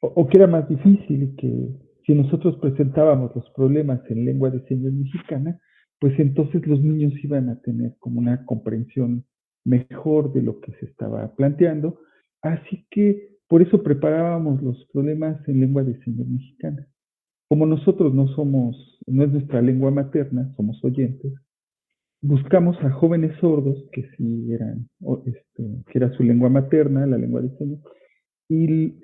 o que era más difícil, que si nosotros presentábamos los problemas en lengua de señas mexicana, pues entonces los niños iban a tener como una comprensión mejor de lo que se estaba planteando. Así que por eso preparábamos los problemas en lengua de señas mexicana. Como nosotros no es nuestra lengua materna, somos oyentes, buscamos a jóvenes sordos que sí que era su lengua materna, la lengua de señas, y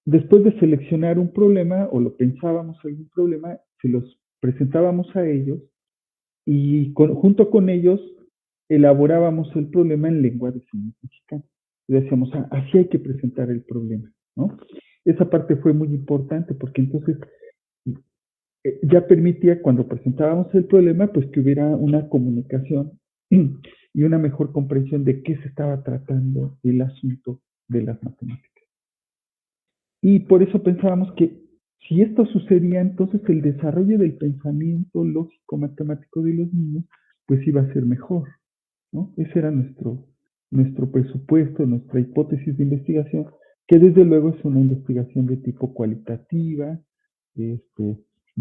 después de seleccionar un problema o lo pensábamos algún problema, se los presentábamos a ellos y junto con ellos elaborábamos el problema en lengua de señas mexicana. Y decíamos, así hay que presentar el problema, ¿no? Esa parte fue muy importante porque entonces ya permitía, cuando presentábamos el problema, pues que hubiera una comunicación y una mejor comprensión de qué se estaba tratando el asunto de las matemáticas. Y por eso pensábamos que si esto sucedía, entonces el desarrollo del pensamiento lógico matemático de los niños, pues iba a ser mejor, ¿no? Ese era nuestro presupuesto, nuestra hipótesis de investigación, que desde luego es una investigación de tipo cualitativa, de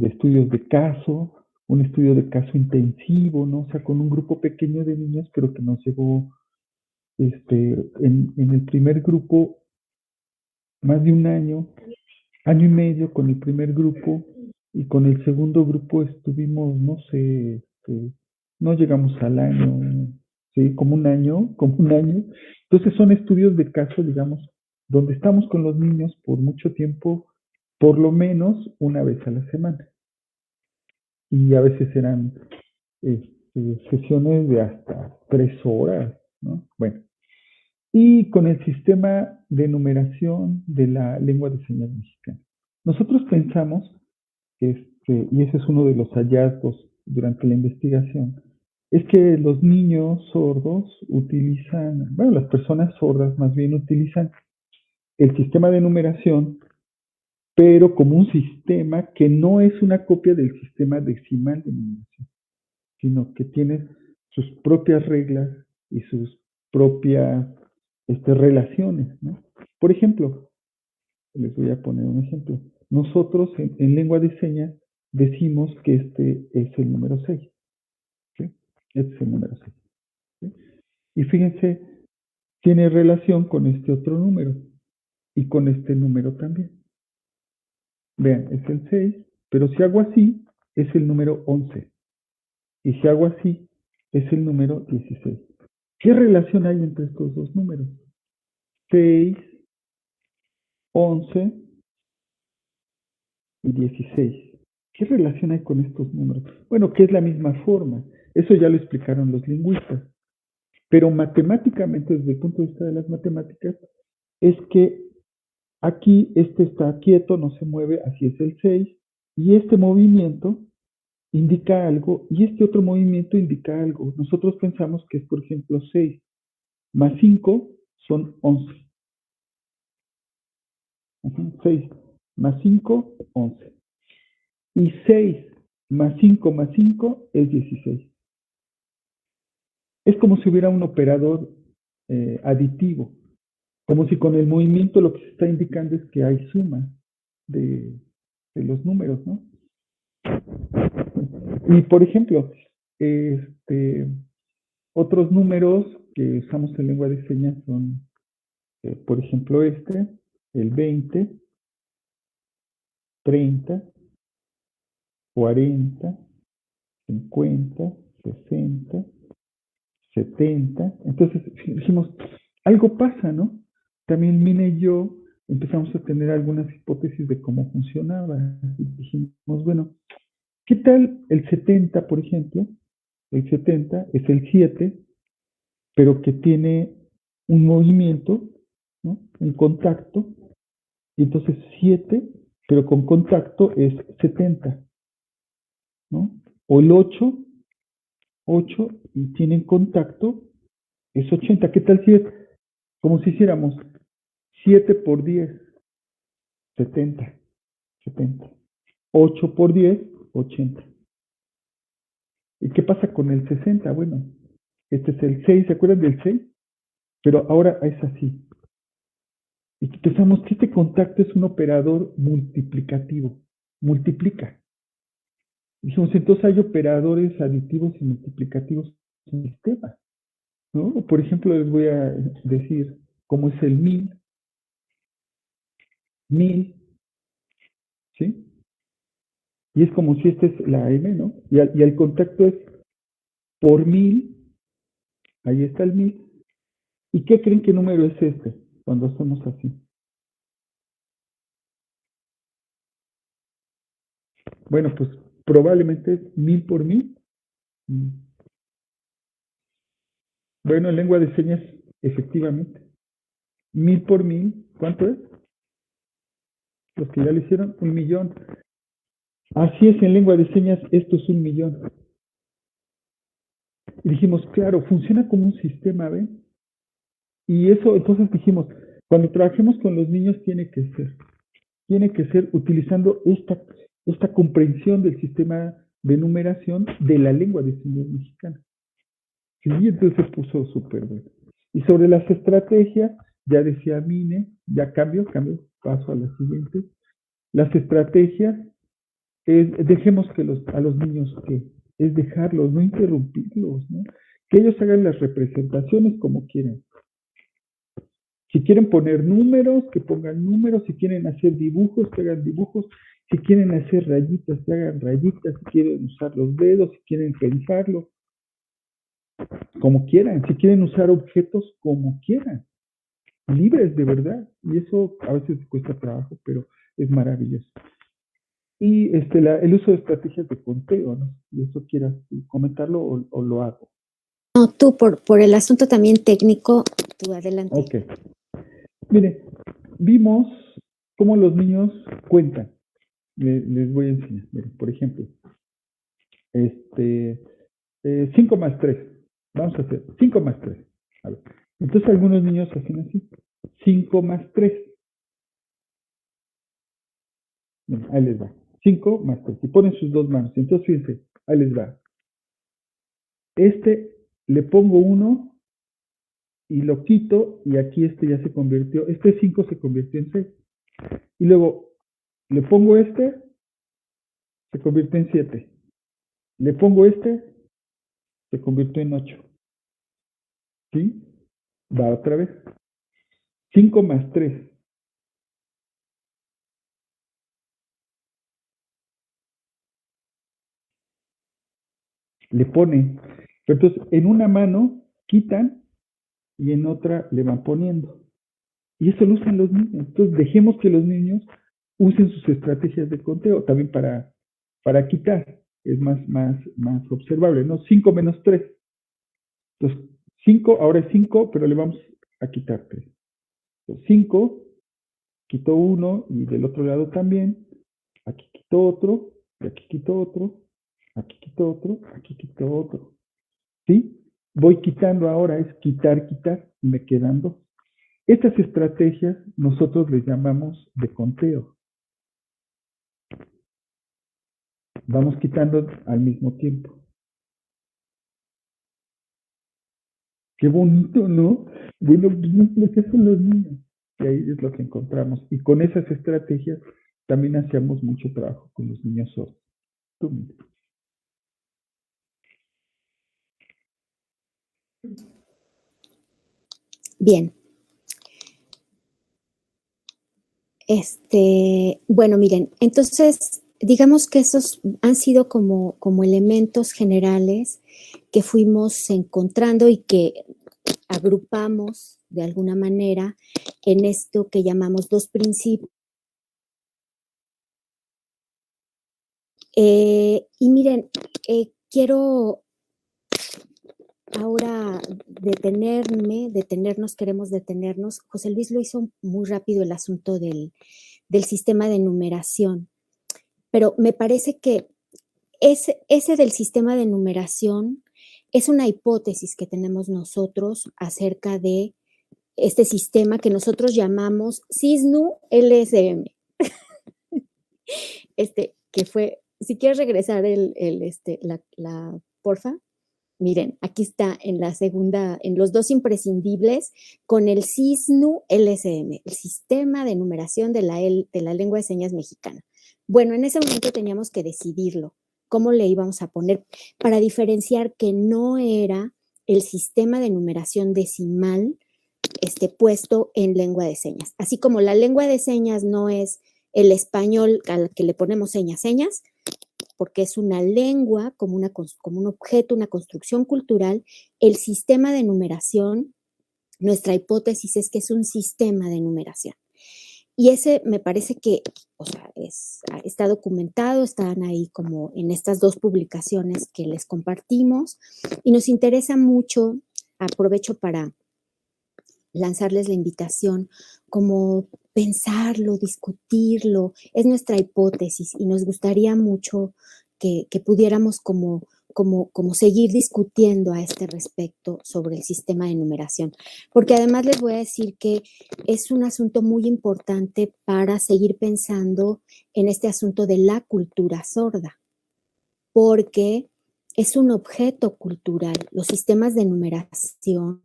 estudios de caso, un estudio de caso intensivo, ¿no? O sea, con un grupo pequeño de niños, pero que nos llevó en el primer grupo más de un año y medio con el primer grupo, y con el segundo grupo estuvimos, no sé, no llegamos al año, sí, como un año. Entonces son estudios de caso, digamos, donde estamos con los niños por mucho tiempo, por lo menos una vez a la semana. Y a veces eran sesiones de hasta 3 horas, ¿no? Bueno, y con el sistema de numeración de la lengua de señas mexicana. Nosotros pensamos, y ese es uno de los hallazgos durante la investigación, es que los niños sordos las personas sordas más bien utilizan el sistema de numeración, pero como un sistema que no es una copia del sistema decimal de numeración, sino que tiene sus propias reglas y sus propias relaciones, ¿no? Por ejemplo, les voy a poner un ejemplo. Nosotros en lengua de señas decimos que este es el número 6. ¿Sí? Este es el número 6. ¿Sí? Y fíjense, tiene relación con este otro número y con este número también. Vean, es el 6, pero si hago así, es el número 11. Y si hago así, es el número 16. ¿Qué relación hay entre estos dos números? 6, 11 y 16. ¿Qué relación hay con estos números? Bueno, que es la misma forma. Eso ya lo explicaron los lingüistas. Pero matemáticamente, desde el punto de vista de las matemáticas, es que aquí este está quieto, no se mueve, así es el 6, y este movimiento indica algo, y este otro movimiento indica algo. Nosotros pensamos que es, por ejemplo, 6 más 5 son 11. 6 más 5, 11. Y 6 más 5 más 5 es 16. Es como si hubiera un operador aditivo, como si con el movimiento lo que se está indicando es que hay suma de los números, ¿no? Y por ejemplo, otros números que usamos en lengua de señas son, por ejemplo, el 20, 30, 40, 50, 60, 70. Entonces dijimos, algo pasa, ¿no? También Mina y yo empezamos a tener algunas hipótesis de cómo funcionaba. Y dijimos, bueno, ¿qué tal el 70, por ejemplo? El 70 es el 7, pero que tiene un movimiento, ¿no? Un contacto, y entonces 7, pero con contacto es 70, ¿no? O el 8 y tienen contacto, es 80. ¿Qué tal si es como si hiciéramos 7 por 10, 70, 70. 8 por 10, 80. ¿Y qué pasa con el 60? Bueno, este es el 6, ¿se acuerdan del 6? Pero ahora es así. Y pensamos que este contacto es un operador multiplicativo, multiplica. Dijimos, entonces hay operadores aditivos y multiplicativos en el sistema, ¿no? Por ejemplo, les voy a decir cómo es el 1000, ¿sí? Y es como si esta es la M, ¿no? Y el contacto es por 1000, ahí está el 1000. ¿Y qué creen que número es este cuando hacemos así? Bueno, pues probablemente es 1000 por 1000. Bueno, en lengua de señas, efectivamente. 1000 por 1000, ¿cuánto es? Los que ya lo hicieron, 1,000,000. Así es, en lengua de señas, esto es 1,000,000. Y dijimos, claro, funciona como un sistema, ¿ven? Y eso, entonces dijimos, cuando trabajemos con los niños tiene que ser utilizando esta comprensión del sistema de numeración de la lengua de señas mexicana. Sí, entonces se puso súper bueno. Y sobre las estrategias, ya decía Mine, ya cambio, paso a la siguiente. Las estrategias es, dejemos que a los niños que es dejarlos, no interrumpirlos, ¿no? Que ellos hagan las representaciones como quieran. Si quieren poner números, que pongan números. Si quieren hacer dibujos, que hagan dibujos. Si quieren hacer rayitas, que hagan rayitas. Si quieren usar los dedos, si quieren pensarlo, como quieran. Si quieren usar objetos, como quieran. Libres de verdad. Y eso a veces cuesta trabajo, pero es maravilloso. Y el uso de estrategias de conteo, ¿no? Y eso quieras comentarlo o lo hago. No, tú por el asunto también técnico, tú adelante. Ok. Mire, vimos cómo los niños cuentan. Les voy a enseñar. Miren, por ejemplo, 5 más 3. Vamos a hacer 5 más 3. A ver. Entonces algunos niños hacen así. 5 más 3. Miren, ahí les va. 5 más 3. Y ponen sus dos manos. Entonces fíjense, ahí les va. le pongo 1 y lo quito y aquí ya se convirtió, 5 se convirtió en 6. Y luego le pongo se convirtió en 7. Le pongo se convirtió en 8. ¿Sí? Va otra vez. 5 más 3. Le pone. Entonces, en una mano quitan y en otra le van poniendo. Y eso lo usan los niños. Entonces, dejemos que los niños usen sus estrategias de conteo también para quitar. Es más observable, ¿no? 5 menos 3. Entonces, 5, ahora es 5, pero le vamos a quitar 3. Entonces, 5, quito 1 y del otro lado también. Aquí quito otro, y aquí quito otro, aquí quito otro, aquí quito otro. ¿Sí? Voy quitando ahora, es quitar, y me quedan 2. Estas estrategias nosotros les llamamos de conteo. Vamos quitando al mismo tiempo. Qué bonito, ¿no? Bueno, lo que hacen los niños. Y ahí es lo que encontramos. Y con esas estrategias también hacíamos mucho trabajo con los niños sordos. Tú, mira. Bien. Bueno, miren, entonces, digamos que esos han sido como elementos generales que fuimos encontrando y que agrupamos de alguna manera en esto que llamamos 2 principios. Y miren, quiero ahora queremos detenernos. José Luis lo hizo muy rápido el asunto del sistema de numeración, pero me parece que ese del sistema de numeración es una hipótesis que tenemos nosotros acerca de este sistema que nosotros llamamos SISNU-LSM. Que fue, si quieres regresar porfa. Miren, aquí está en la segunda, en los 2 imprescindibles, con el SISNU-LSM, el Sistema de Numeración de la Lengua de Señas Mexicana. Bueno, en ese momento teníamos que decidirlo, cómo le íbamos a poner, para diferenciar que no era el sistema de numeración decimal puesto en lengua de señas. Así como la lengua de señas no es el español al que le ponemos señas, porque es una lengua como un objeto, una construcción cultural, el sistema de numeración, nuestra hipótesis es que es un sistema de numeración. Y ese me parece que, o sea, está documentado, están ahí como en estas 2 publicaciones que les compartimos y nos interesa mucho, aprovecho para lanzarles la invitación, como pensarlo, discutirlo, es nuestra hipótesis y nos gustaría mucho que pudiéramos como seguir discutiendo a este respecto sobre el sistema de numeración, porque además les voy a decir que es un asunto muy importante para seguir pensando en este asunto de la cultura sorda, porque es un objeto cultural. Los sistemas de numeración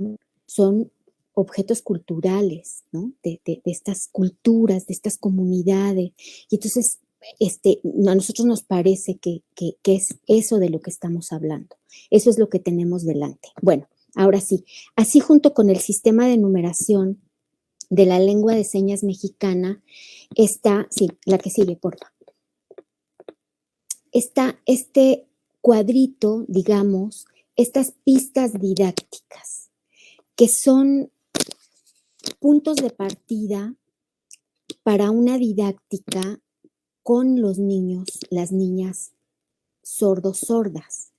son objetos culturales, ¿no? De estas culturas, de estas comunidades. Y entonces, a nosotros nos parece que es eso de lo que estamos hablando. Eso es lo que tenemos delante. Bueno, ahora sí, así junto con el sistema de numeración de la lengua de señas mexicana, sí, la que sigue, por favor. Está este cuadrito, digamos, estas pistas didácticas, que son puntos de partida para una didáctica con los niños, las niñas sordos, sordas.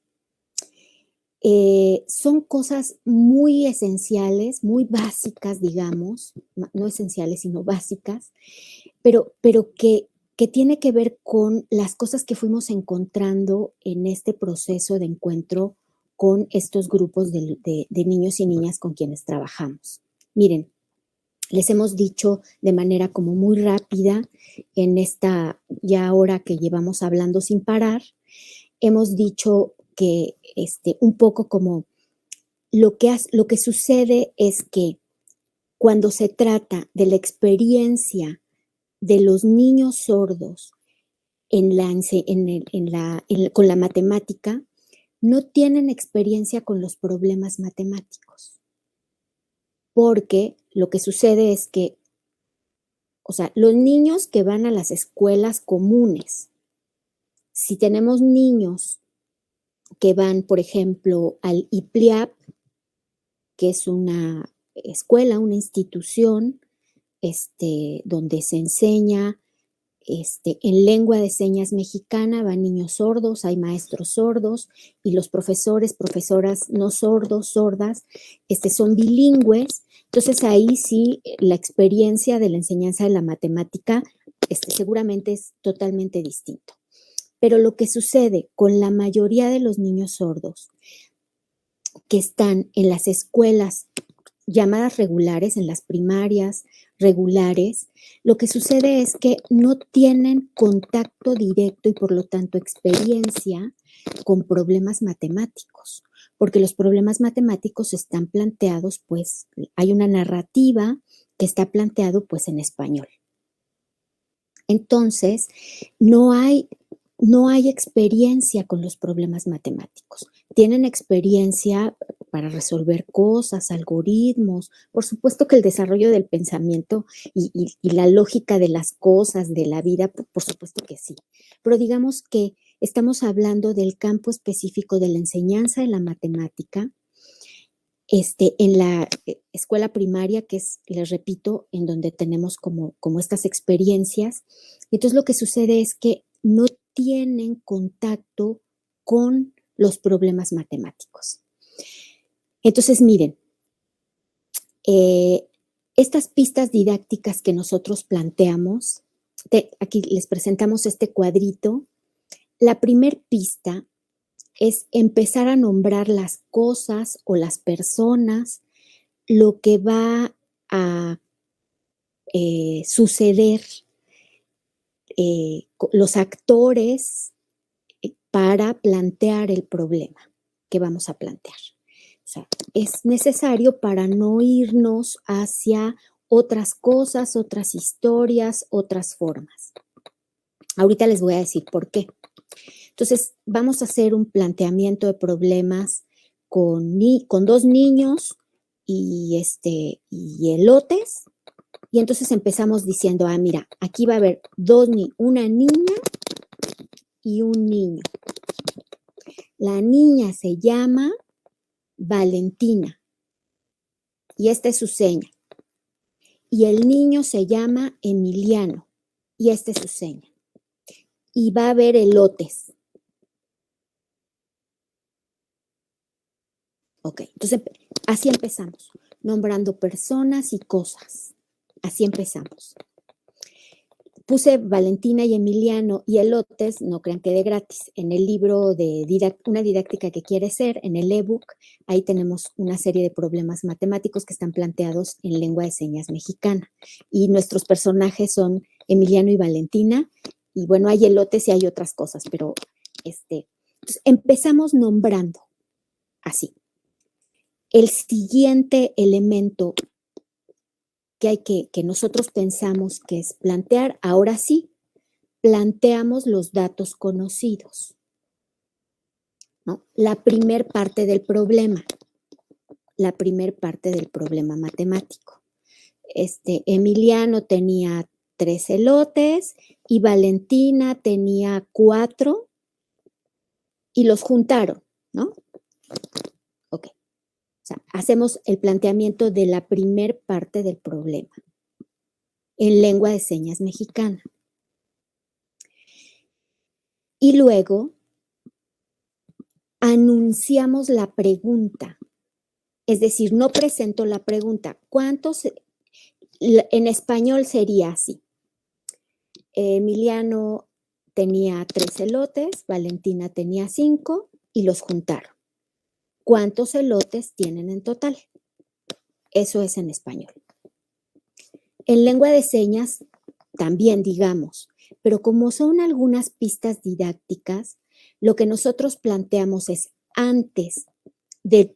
Son cosas muy esenciales, muy básicas, digamos, no esenciales, sino básicas, pero que tiene que ver con las cosas que fuimos encontrando en este proceso de encuentro con estos grupos de niños y niñas con quienes trabajamos. Miren, les hemos dicho de manera como muy rápida en esta ya hora que llevamos hablando sin parar, hemos dicho porque un poco como lo que sucede es que cuando se trata de la experiencia de los niños sordos con la matemática, no tienen experiencia con los problemas matemáticos, porque lo que sucede es que, o sea, los niños que van a las escuelas comunes, si tenemos niños que van, por ejemplo, al IPLIAP, que es una escuela, una institución, donde se enseña en lengua de señas mexicana, van niños sordos, hay maestros sordos y los profesores, profesoras no sordos, sordas, son bilingües. Entonces ahí sí la experiencia de la enseñanza de la matemática seguramente es totalmente distinto. Pero lo que sucede con la mayoría de los niños sordos que están en las escuelas llamadas regulares, en las primarias regulares, lo que sucede es que no tienen contacto directo y por lo tanto experiencia con problemas matemáticos, porque los problemas matemáticos están planteados, pues, hay una narrativa que está planteado, pues, en español. Entonces, no hay experiencia con los problemas matemáticos. Tienen experiencia para resolver cosas, algoritmos, por supuesto que el desarrollo del pensamiento y la lógica de las cosas, de la vida, por supuesto que sí. Pero digamos que estamos hablando del campo específico de la enseñanza de la matemática, en la escuela primaria, que es, les repito, en donde tenemos como estas experiencias. Entonces lo que sucede es que no tienen contacto con los problemas matemáticos. Entonces, miren, estas pistas didácticas que nosotros planteamos, aquí les presentamos este cuadrito. La primer pista es empezar a nombrar las cosas o las personas, lo que va a suceder, los actores para plantear el problema que vamos a plantear. O sea, es necesario para no irnos hacia otras cosas, otras historias, otras formas. Ahorita les voy a decir por qué. Entonces, vamos a hacer un planteamiento de problemas con dos niños y elotes. Y entonces empezamos diciendo, mira, aquí va a haber una niña y un niño. La niña se llama Valentina y esta es su seña. Y el niño se llama Emiliano y esta es su seña. Y va a haber elotes. Ok, entonces así empezamos, nombrando personas y cosas. Así empezamos. Puse Valentina y Emiliano y elotes, no crean que de gratis. En el libro de Una didáctica que quiere ser, en el ebook, ahí tenemos una serie de problemas matemáticos que están planteados en lengua de señas mexicana. Y nuestros personajes son Emiliano y Valentina. Y bueno, hay elotes y hay otras cosas, pero entonces empezamos nombrando así. El siguiente elemento que nosotros pensamos que es plantear, ahora sí, planteamos los datos conocidos, ¿no? La primer parte del problema matemático. Emiliano tenía 3 elotes y Valentina tenía 4 y los juntaron, ¿no? Ok. O sea, hacemos el planteamiento de la primer parte del problema en lengua de señas mexicana. Y luego anunciamos la pregunta, es decir, no presento la pregunta. En español sería así. Emiliano tenía 3 elotes, Valentina tenía 5 y los juntaron. ¿Cuántos elotes tienen en total? Eso es en español. En lengua de señas también digamos, pero como son algunas pistas didácticas, Lo que nosotros planteamos es antes de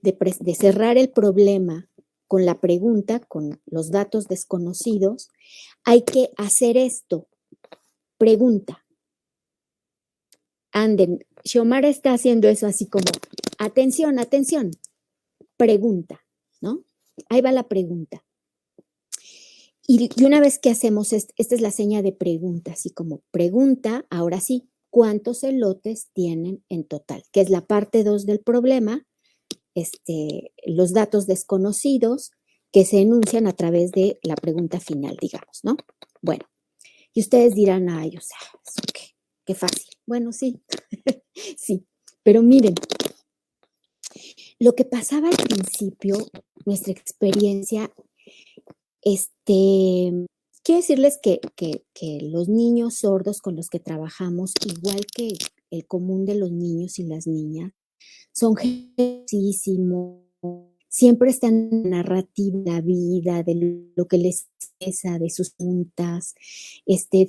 cerrar el problema con la pregunta, con los datos desconocidos, hay que hacer esto. Pregunta. Anden, Xiomara está haciendo eso así como, atención, atención, pregunta, ¿no? Ahí va la pregunta. Y una vez que hacemos, esta es la seña de pregunta, así como pregunta, ahora sí, ¿cuántos elotes tienen en total? Que es la parte 2 del problema, los datos desconocidos que se enuncian a través de la pregunta final, digamos, ¿no? Bueno, y ustedes dirán, ay, o sea, ¿eso qué fácil. Bueno, sí, sí, pero miren, lo que pasaba al principio, nuestra experiencia, quiero decirles que los niños sordos con los que trabajamos, igual que el común de los niños y las niñas, son generosísimos, siempre están en la narrativa de la vida, de lo que les pesa, de sus juntas,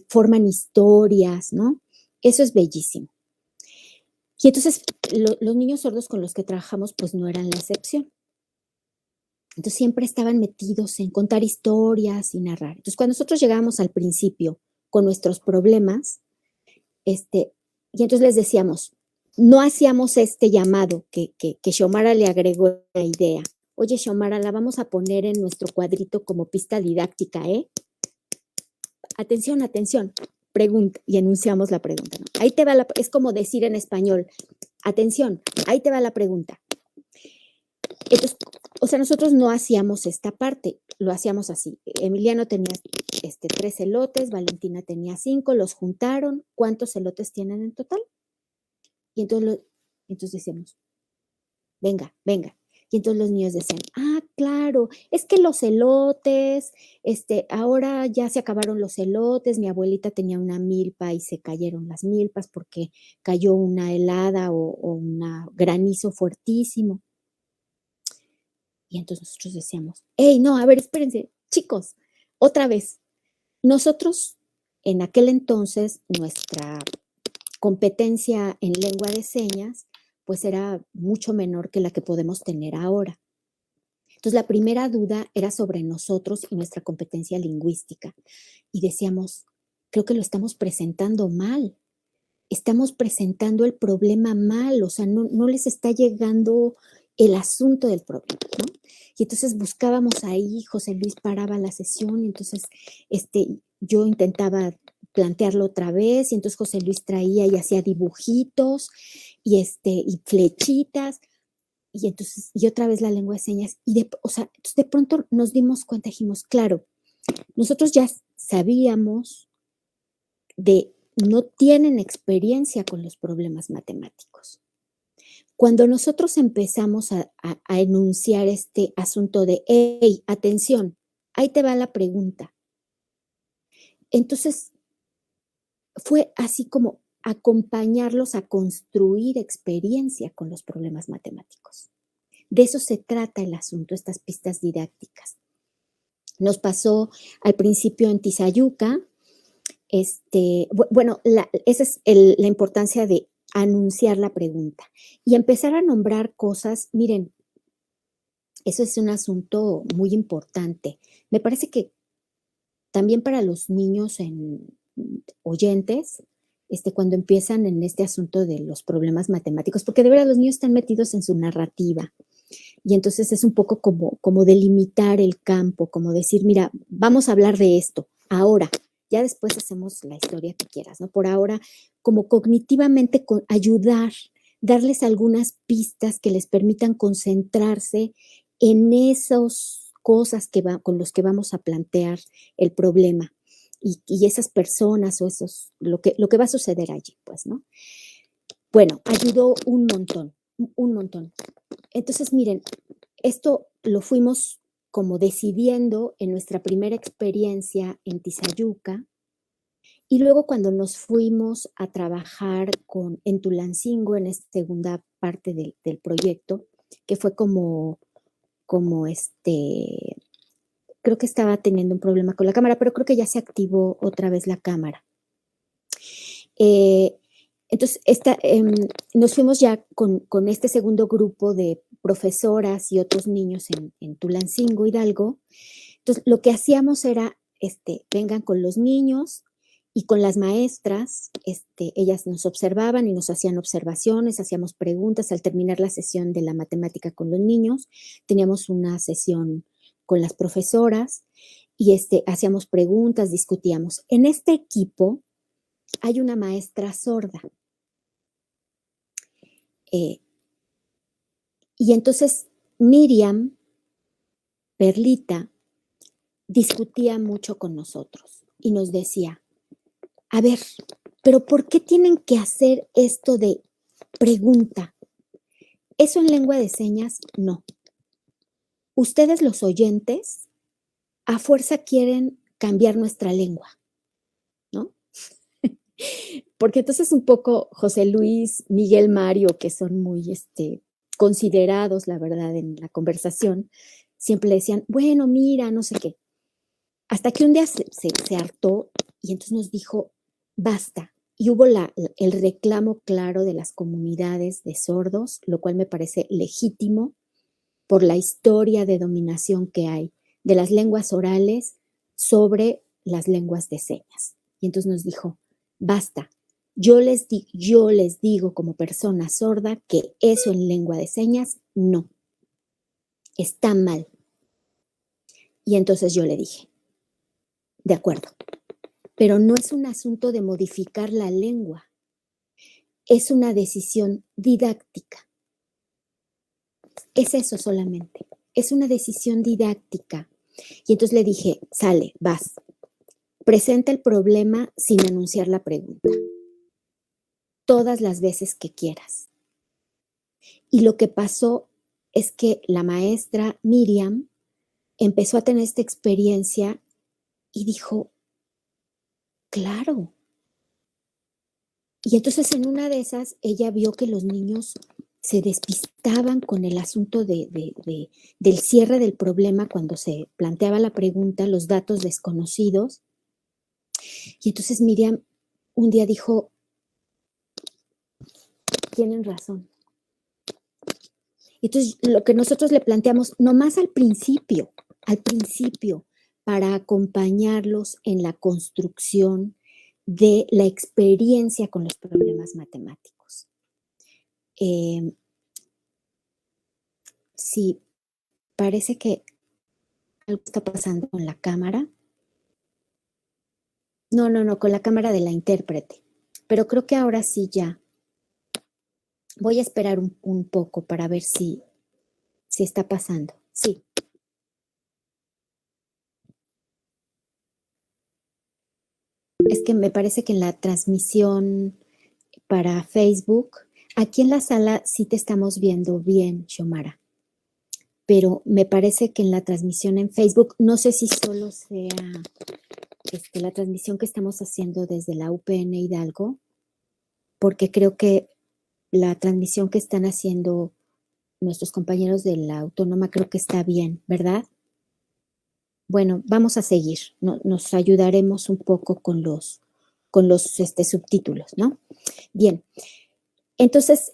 forman historias, ¿no? Eso es bellísimo. Y entonces los niños sordos con los que trabajamos pues no eran la excepción. Entonces siempre estaban metidos en contar historias y narrar. Entonces cuando nosotros llegábamos al principio con nuestros problemas, y entonces les decíamos, no hacíamos este llamado que Xiomara le agregó la idea. Oye, Xiomara, la vamos a poner en nuestro cuadrito como pista didáctica, ¿eh? Atención, atención, pregunta, y enunciamos la pregunta, ¿no? Ahí te va es como decir en español, atención, ahí te va la pregunta. Entonces, o sea, nosotros no hacíamos esta parte, lo hacíamos así. Emiliano tenía 3 elotes, Valentina tenía 5, los juntaron. ¿Cuántos elotes tienen en total? Y entonces decíamos, venga, venga. Y entonces los niños decían, ah, claro, es que los elotes, ahora ya se acabaron los elotes, mi abuelita tenía una milpa y se cayeron las milpas porque cayó una helada o un granizo fuertísimo. Y entonces nosotros decíamos, hey, no, a ver, espérense, chicos, otra vez. Nosotros, en aquel entonces, nuestra competencia en lengua de señas, pues era mucho menor que la que podemos tener ahora. Entonces, la primera duda era sobre nosotros y nuestra competencia lingüística. Y decíamos, creo que lo estamos presentando mal. Estamos presentando el problema mal, o sea, no les está llegando el asunto del problema, ¿no? Y entonces buscábamos ahí, José Luis paraba la sesión, y entonces yo intentaba plantearlo otra vez, y entonces José Luis traía y hacía dibujitos y flechitas, y entonces, y otra vez la lengua de señas, o sea, entonces de pronto nos dimos cuenta, dijimos, claro, nosotros ya sabíamos no tienen experiencia con los problemas matemáticos. Cuando nosotros empezamos a enunciar este asunto de, hey, atención, ahí te va la pregunta. Entonces, fue así como acompañarlos a construir experiencia con los problemas matemáticos. De eso se trata el asunto, estas pistas didácticas. Nos pasó al principio en Tizayuca. Bueno, esa es la importancia de anunciar la pregunta y empezar a nombrar cosas. Miren, eso es un asunto muy importante. Me parece que también para los niños oyentes, cuando empiezan en este asunto de los problemas matemáticos, porque de verdad los niños están metidos en su narrativa y entonces es un poco como delimitar el campo, como decir, mira, vamos a hablar de esto ahora. Ya después hacemos la historia que quieras, ¿no? Por ahora, como cognitivamente ayudar, darles algunas pistas que les permitan concentrarse en esas cosas con los que vamos a plantear el problema y esas personas o lo que va a suceder allí, pues, ¿no? Bueno, ayudó un montón, un montón. Entonces, miren, esto lo fuimos como decidiendo en nuestra primera experiencia en Tizayuca, y luego cuando nos fuimos a trabajar en Tulancingo, en esta segunda parte del proyecto, que fue como creo que estaba teniendo un problema con la cámara, pero creo que ya se activó otra vez la cámara. Entonces, nos fuimos ya con este segundo grupo de profesoras y otros niños en Tulancingo, Hidalgo. Entonces, lo que hacíamos era, vengan con los niños y con las maestras, ellas nos observaban y nos hacían observaciones, hacíamos preguntas al terminar la sesión de la matemática con los niños, teníamos una sesión con las profesoras y hacíamos preguntas, discutíamos. En este equipo hay una maestra sorda. Y entonces Miriam, Perlita, discutía mucho con nosotros y nos decía, a ver, pero ¿por qué tienen que hacer esto de pregunta? Eso en lengua de señas, no. Ustedes los oyentes a fuerza quieren cambiar nuestra lengua, ¿no? Porque entonces un poco José Luis, Miguel, Mario, que son muy considerados, la verdad, en la conversación, siempre le decían, bueno, mira, no sé qué. Hasta que un día se hartó y entonces nos dijo, basta. Y hubo el reclamo claro de las comunidades de sordos, lo cual me parece legítimo por la historia de dominación que hay de las lenguas orales sobre las lenguas de señas. Y entonces nos dijo, basta. Yo les digo como persona sorda que eso en lengua de señas no, está mal. Y entonces yo le dije, de acuerdo, pero no es un asunto de modificar la lengua, es una decisión didáctica. Es eso solamente, es una decisión didáctica. Y entonces le dije, sale, vas, presenta el problema sin anunciar la pregunta, todas las veces que quieras. Y lo que pasó es que la maestra Miriam empezó a tener esta experiencia y dijo, claro. Y entonces en una de esas ella vio que los niños se despistaban con el asunto del cierre del problema cuando se planteaba la pregunta, los datos desconocidos. Y entonces Miriam un día dijo, tienen razón. Entonces lo que nosotros le planteamos, nomás al principio, para acompañarlos en la construcción de la experiencia con los problemas matemáticos. Sí, parece que algo está pasando con la cámara. No, con la cámara de la intérprete. Pero creo que ahora sí ya. Voy a esperar un poco para ver si está pasando. Sí. Es que me parece que en la transmisión para Facebook, aquí en la sala sí te estamos viendo bien, Xiomara. Pero me parece que en la transmisión en Facebook, no sé si solo sea la transmisión que estamos haciendo desde la UPN Hidalgo, porque creo que la transmisión que están haciendo nuestros compañeros de la Autónoma creo que está bien, ¿verdad? Bueno, vamos a seguir. Nos ayudaremos un poco con los subtítulos, ¿no? Bien. Entonces,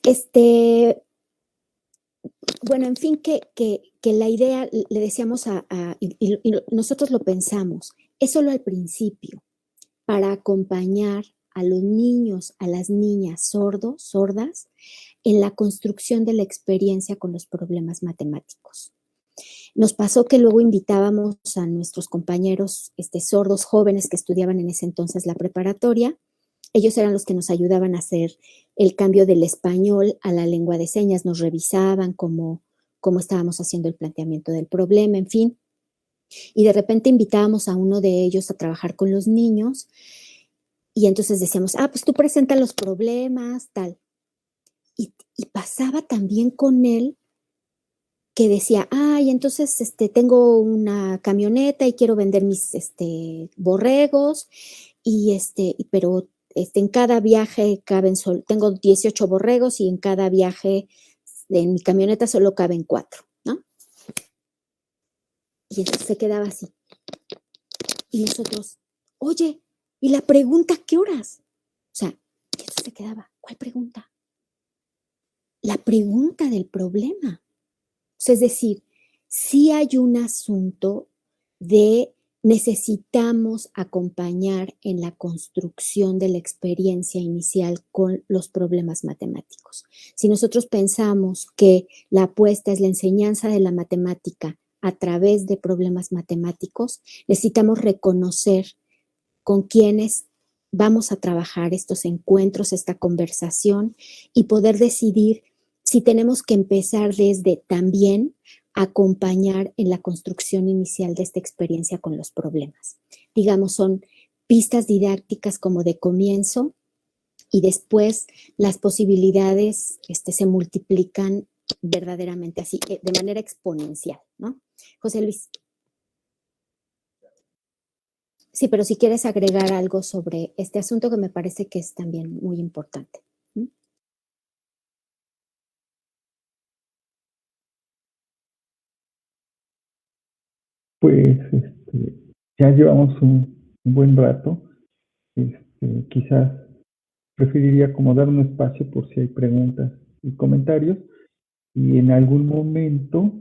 bueno, en fin, que la idea, le decíamos y nosotros lo pensamos, es solo al principio, para acompañar a los niños, a las niñas sordos, sordas, en la construcción de la experiencia con los problemas matemáticos. Nos pasó que luego invitábamos a nuestros compañeros sordos jóvenes que estudiaban en ese entonces la preparatoria. Ellos eran los que nos ayudaban a hacer el cambio del español a la lengua de señas, nos revisaban cómo estábamos haciendo el planteamiento del problema, en fin. Y de repente invitábamos a uno de ellos a trabajar con los niños y entonces decíamos, pues tú presenta los problemas, tal. Y pasaba también con él que decía, entonces tengo una camioneta y quiero vender mis borregos pero en cada viaje tengo 18 borregos y en cada viaje en mi camioneta solo caben 4, ¿no? Y entonces se quedaba así. Y nosotros, oye, ¿y la pregunta qué horas? O sea, y entonces se quedaba, ¿Cuál pregunta? La pregunta del problema. O sea, es decir, sí hay un asunto de necesitamos acompañar en la construcción de la experiencia inicial con los problemas matemáticos. Si nosotros pensamos que la apuesta es la enseñanza de la matemática a través de problemas matemáticos, necesitamos reconocer con quienes vamos a trabajar estos encuentros, esta conversación y poder decidir si tenemos que empezar desde también acompañar en la construcción inicial de esta experiencia con los problemas. Digamos, son pistas didácticas como de comienzo y después las posibilidades se multiplican verdaderamente así, de manera exponencial, ¿no? José Luis. Sí, pero si quieres agregar algo sobre este asunto que me parece que es también muy importante. Pues ya llevamos un buen rato. Quizás preferiría como dar un espacio por si hay preguntas y comentarios y en algún momento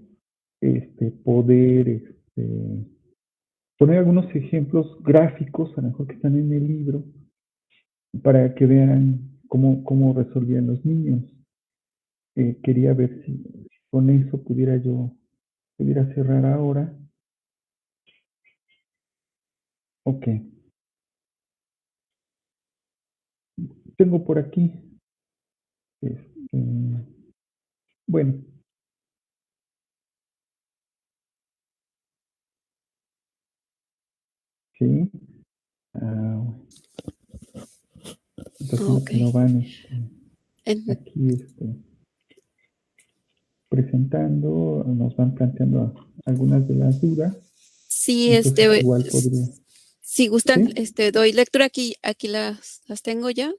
poder poner algunos ejemplos gráficos, a lo mejor que están en el libro, para que vean cómo resolvían los niños. Quería ver si con eso pudiera cerrar ahora. Ok. Tengo por aquí. Bueno. Sí. Entonces lo van aquí presentando, nos van planteando algunas de las dudas. Sí, igual podría. si gustan, ¿Sí? doy lectura aquí las tengo ya.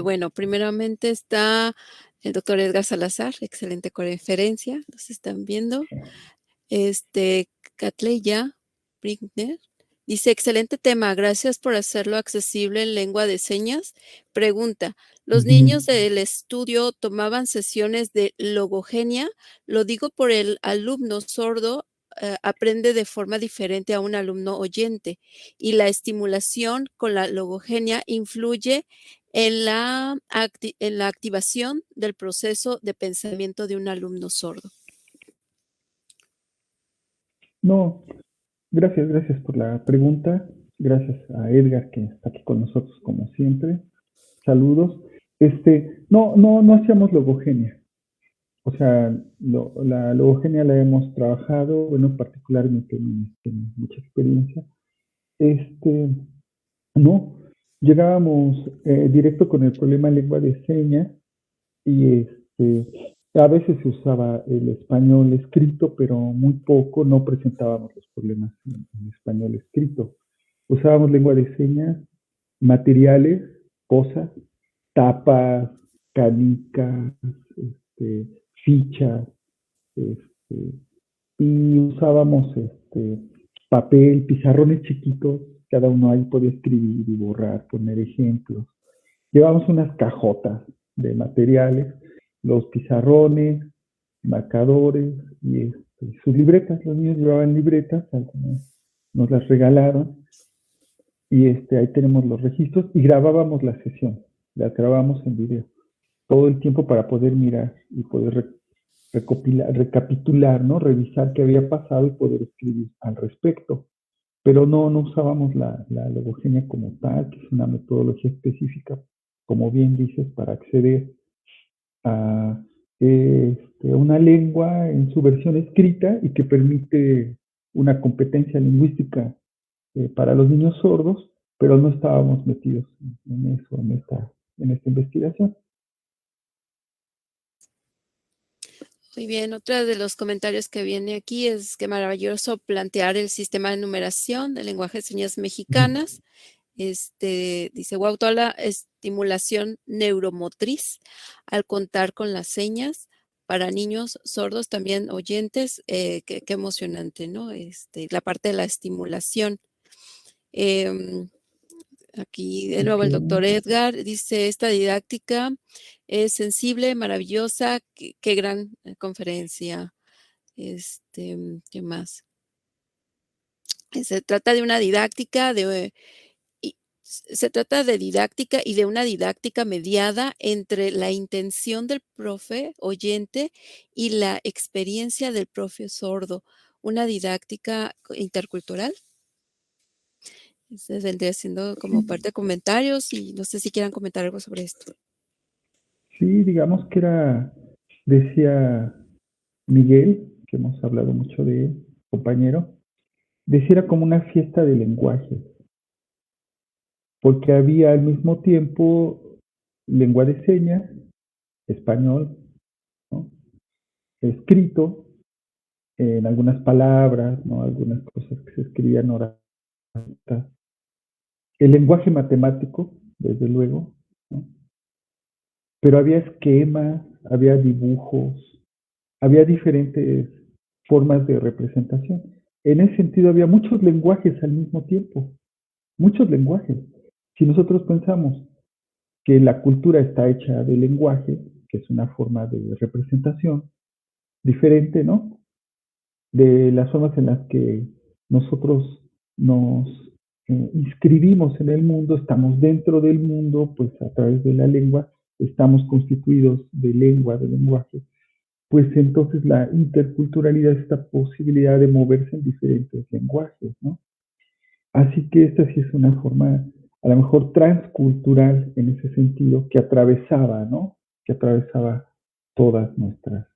Bueno, primeramente está el doctor Edgar Salazar, excelente conferencia, los están viendo. Katleya Brinkner dice, excelente tema, gracias por hacerlo accesible en lengua de señas. Pregunta, ¿los niños del estudio tomaban sesiones de logogenia? Lo digo por el alumno sordo aprende de forma diferente a un alumno oyente y la estimulación con la logogenia influye en la activación del proceso de pensamiento de un alumno sordo. No, gracias por la pregunta. Gracias a Edgar que está aquí con nosotros como siempre. Saludos. No hacíamos logogenia. O sea, la logogenia la hemos trabajado, bueno, particularmente en mucha experiencia. No, llegábamos directo con el problema de lengua de señas y a veces se usaba el español escrito, pero muy poco, no presentábamos los problemas en español escrito. Usábamos lengua de señas, materiales, cosas, tapas, canicas, fichas, este, y usábamos papel, pizarrones chiquitos, cada uno ahí podía escribir y borrar, poner ejemplos. Llevamos unas cajotas de materiales, los pizarrones, marcadores y sus libretas. Los niños llevaban libretas, algunos nos las regalaron y ahí tenemos los registros y grabábamos la sesión, las grabamos en video todo el tiempo para poder mirar y poder recapitular, ¿no? Revisar qué había pasado y poder escribir al respecto. Pero no usábamos la logogenia como tal, que es una metodología específica, como bien dices, para acceder a una lengua en su versión escrita y que permite una competencia lingüística para los niños sordos, pero no estábamos metidos en eso, en esta investigación. Muy bien, otro de los comentarios que viene aquí es que maravilloso plantear el sistema de numeración del lenguaje de señas mexicanas. Dice, wow, toda la estimulación neuromotriz al contar con las señas para niños sordos, también oyentes, qué emocionante, ¿no? La parte de la estimulación. Aquí de nuevo el doctor Edgar dice, esta didáctica es sensible, maravillosa, qué gran conferencia. ¿Qué más? Se trata de una didáctica se trata de didáctica y de una didáctica mediada entre la intención del profe oyente y la experiencia del profe sordo. Una didáctica intercultural. Se vendría siendo como parte de comentarios y no sé si quieran comentar algo sobre esto. Sí, digamos que decía Miguel, que hemos hablado mucho de él, compañero, decía era como una fiesta de lenguaje, porque había al mismo tiempo lengua de señas, español, ¿no? Escrito en algunas palabras, ¿no? Algunas cosas que se escribían orales. El lenguaje matemático, desde luego, ¿no? Pero había esquemas, había dibujos, había diferentes formas de representación. En ese sentido había muchos lenguajes al mismo tiempo, muchos lenguajes. Si nosotros pensamos que la cultura está hecha de lenguaje, que es una forma de representación diferente, ¿no? De las formas en las que nosotros nos inscribimos en el mundo, estamos dentro del mundo, pues a través de la lengua, estamos constituidos de lengua, de lenguaje, pues entonces la interculturalidad es esta posibilidad de moverse en diferentes lenguajes, ¿no? Así que esta sí es una forma, a lo mejor transcultural en ese sentido, que atravesaba, ¿no? Que atravesaba todas nuestras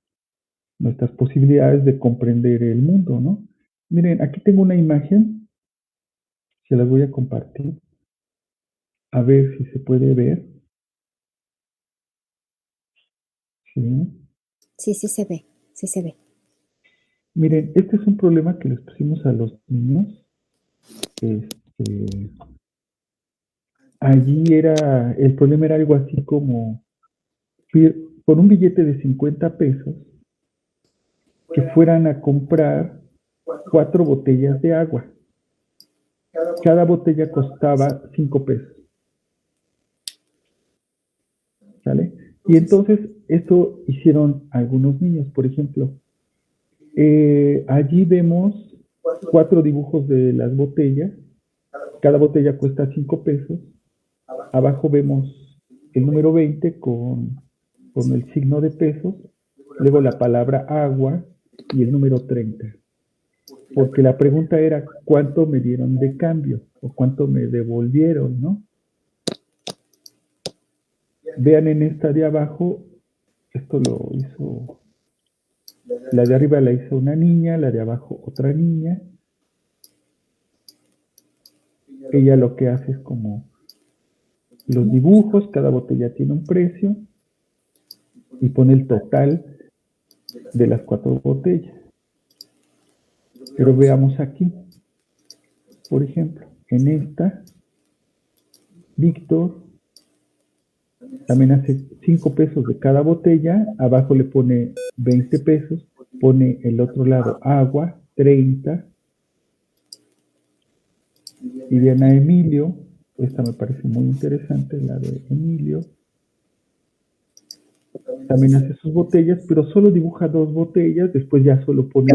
posibilidades de comprender el mundo, ¿no? Miren, aquí tengo una imagen, se las voy a compartir, a ver si se puede ver. Sí. Sí, sí se ve, sí se ve. Miren, este es un problema que les pusimos a los niños. Allí el problema era algo así como, con un billete de 50 pesos, que fueran a comprar 4 botellas de agua. Cada botella costaba 5 pesos. ¿Sale? Y entonces esto hicieron algunos niños, por ejemplo. Allí vemos 4 dibujos de las botellas. Cada botella cuesta 5 pesos. Abajo vemos el número 20 con el signo de pesos. Luego la palabra agua y el número 30. Porque la pregunta era cuánto me dieron de cambio o cuánto me devolvieron, ¿no? Vean en esta de abajo, esto lo hizo, la de arriba la hizo una niña, la de abajo otra niña. Ella lo que hace es como los dibujos, cada botella tiene un precio y pone el total de las 4 botellas. Pero veamos aquí, por ejemplo, en esta, Víctor también hace 5 pesos de cada botella, abajo le pone 20 pesos, pone el otro lado agua, 30, y viene a Emilio, esta me parece muy interesante, la de Emilio, también hace sus botellas, pero solo dibuja 2 botellas, después ya solo pone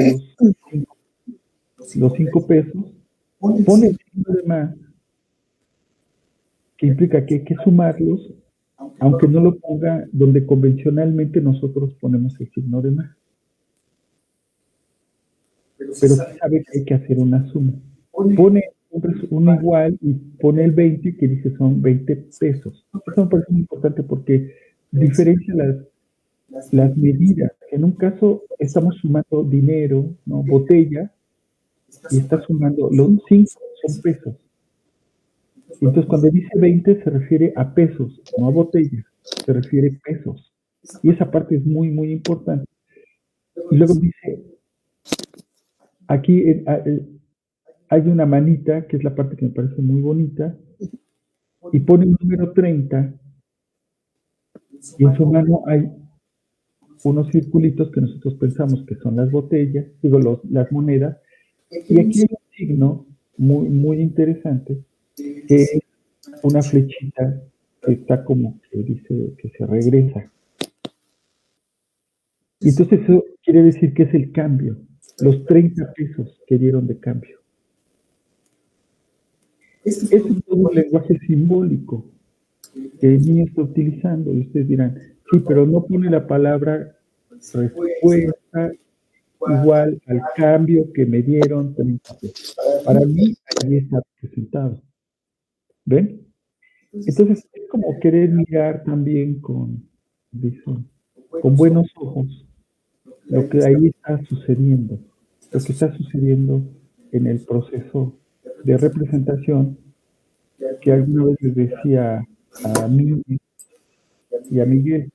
los 5 pesos, pone el signo de más, que implica que hay que sumarlos, aunque no lo ponga donde convencionalmente nosotros ponemos el signo de más. Pero sí sabe que hay que hacer una suma. Pone un igual y pone el 20 que dice son 20 pesos. Eso me parece muy importante porque diferencia las medidas. En un caso estamos sumando dinero, ¿no? Botella, y está sumando, los 5 son pesos. Entonces cuando dice 20 se refiere a pesos, no a botellas, se refiere a pesos. Y esa parte es muy, muy importante. Y luego dice, aquí hay una manita, que es la parte que me parece muy bonita, y pone el número 30, y en su mano hay unos circulitos que nosotros pensamos que son las botellas, las monedas, y aquí hay un signo muy, muy interesante, que es una flechita que está como que dice que se regresa. Y entonces eso quiere decir que es el cambio, los 30 pesos que dieron de cambio. Eso es todo un lenguaje simbólico que el niño está utilizando. Y ustedes dirán, sí, pero no pone la palabra respuesta igual al cambio que me dieron 30 pesos. Para mí, ahí está representado. ¿Ven? Entonces, es como querer mirar también dicen, con buenos ojos lo que ahí está sucediendo, lo que está sucediendo en el proceso de representación que alguna vez les decía a mí y a Miguel.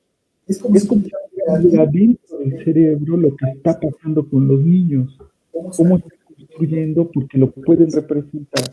Es como si estuviera dentro del cerebro lo que está pasando con los niños, cómo están construyendo, porque lo pueden representar.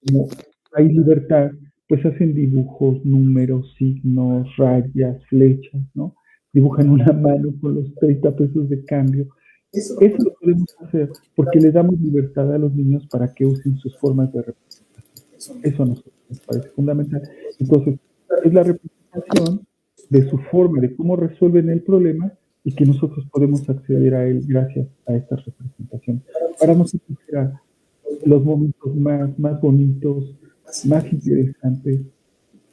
Como hay libertad, pues hacen dibujos, números, signos, rayas, flechas, ¿no? Dibujan una mano con los 30 pesos de cambio. Eso lo podemos hacer porque le damos libertad a los niños para que usen sus formas de representación. Eso nos parece fundamental. Entonces, es la representación de su forma, de cómo resuelven el problema y que nosotros podemos acceder a él gracias a esta representación. Para nosotros será los momentos más bonitos, más interesantes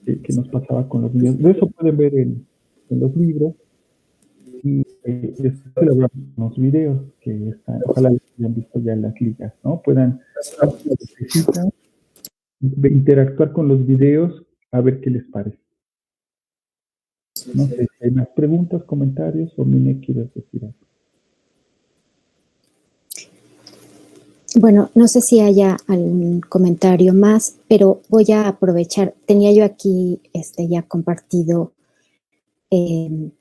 que nos pasaba con los niños. De eso pueden ver en los libros y después elaboramos unos videos que están, ojalá los hayan visto ya en las ligas, ¿no? Puedan interactuar con los videos a ver qué les parece. No sé si hay más preguntas, comentarios o Mine quieres decir algo. Bueno, no sé si haya algún comentario más, pero voy a aprovechar. Tenía yo aquí ya compartido el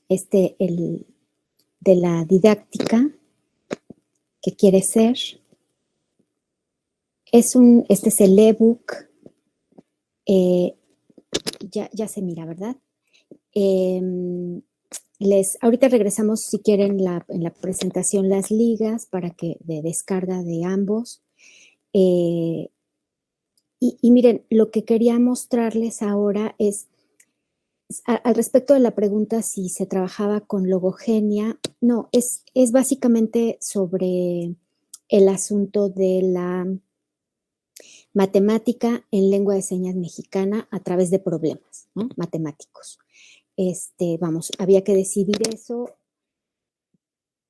de la didáctica que quiere ser. Este es el ebook. Ya se mira, ¿verdad? Ahorita regresamos, si quieren, en la presentación las ligas para que de descarga de ambos. Y miren, lo que quería mostrarles ahora es, al respecto de la pregunta si se trabajaba con logogenia, no, es básicamente sobre el asunto de la matemática en lengua de señas mexicana a través de problemas, ¿no? Matemáticos. Vamos, había que decidir eso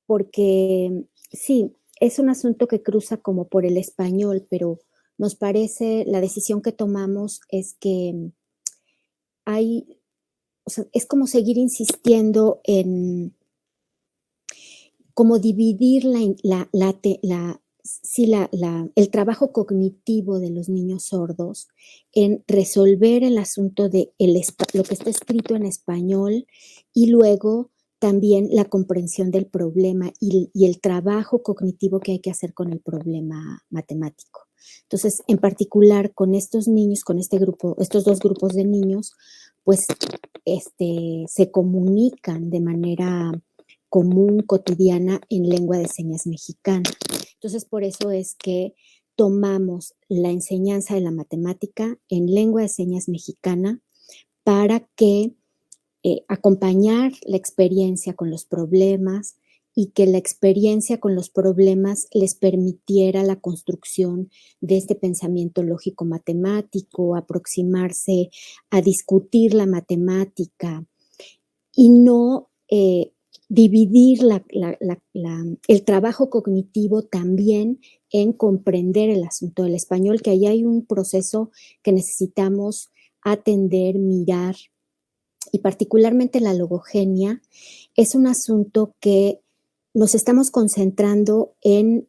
porque sí, es un asunto que cruza como por el español, pero nos parece, la decisión que tomamos es que o sea, es como seguir insistiendo en cómo dividir el trabajo cognitivo de los niños sordos en resolver el asunto de lo que está escrito en español y luego también la comprensión del problema y el trabajo cognitivo que hay que hacer con el problema matemático. Entonces, en particular con estos niños, con estos dos grupos de niños, pues se comunican de manera común, cotidiana, en lengua de señas mexicana. Entonces, por eso es que tomamos la enseñanza de la matemática en lengua de señas mexicana para que acompañar la experiencia con los problemas y que la experiencia con los problemas les permitiera la construcción de este pensamiento lógico matemático, aproximarse a discutir la matemática y no dividir el trabajo cognitivo también en comprender el asunto del español, que ahí hay un proceso que necesitamos atender, mirar, y particularmente la logogenia es un asunto que nos estamos concentrando en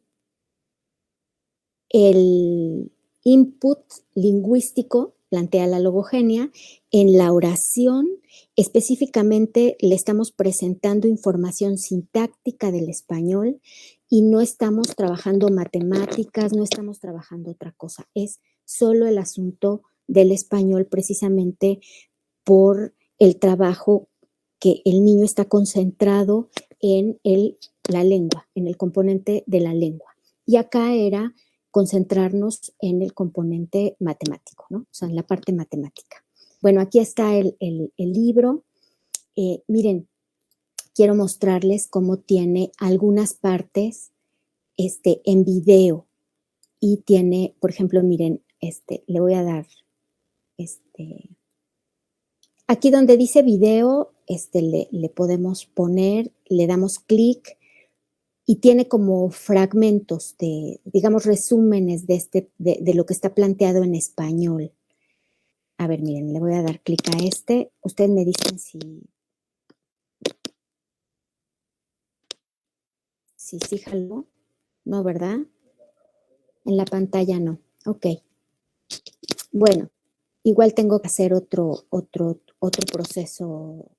el input lingüístico, plantea la logogenia, en la oración. Específicamente le estamos presentando información sintáctica del español y no estamos trabajando matemáticas, no estamos trabajando otra cosa. Es solo el asunto del español precisamente por el trabajo que el niño está concentrado en la lengua, en el componente de la lengua. Y acá era concentrarnos en el componente matemático, ¿no? O sea, en la parte matemática. Bueno, aquí está el libro. Miren, quiero mostrarles cómo tiene algunas partes en video y tiene, por ejemplo, miren, le voy a dar, aquí donde dice video, le podemos poner, le damos clic y tiene como fragmentos de, digamos, resúmenes de lo que está planteado en español. A ver, miren, le voy a dar clic a Ustedes me dicen si jaló. No, ¿verdad? En la pantalla no. Ok. Bueno, igual tengo que hacer otro proceso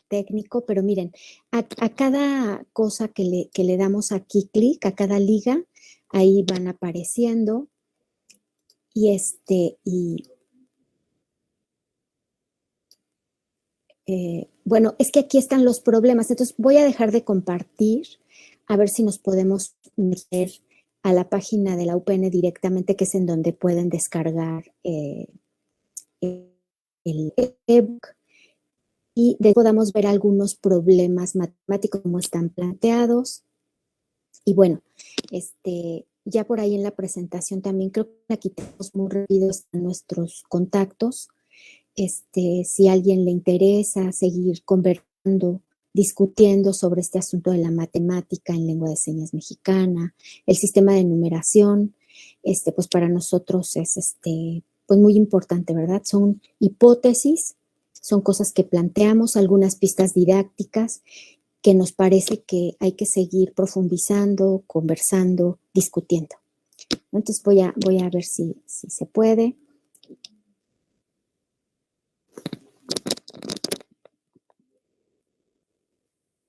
técnico, pero miren, a cada cosa que le damos aquí clic, a cada liga, ahí van apareciendo bueno, es que aquí están los problemas, entonces voy a dejar de compartir, a ver si nos podemos meter a la página de la UPN directamente, que es en donde pueden descargar el ebook y podamos ver algunos problemas matemáticos como están planteados. Y bueno, ya por ahí en la presentación también creo que aquí tenemos muy rápido están nuestros contactos. Si a alguien le interesa seguir conversando, discutiendo sobre este asunto de la matemática en lengua de señas mexicana, el sistema de numeración, pues para nosotros es pues muy importante, ¿verdad? Son hipótesis, son cosas que planteamos, algunas pistas didácticas que nos parece que hay que seguir profundizando, conversando, discutiendo. Entonces voy a ver si se puede.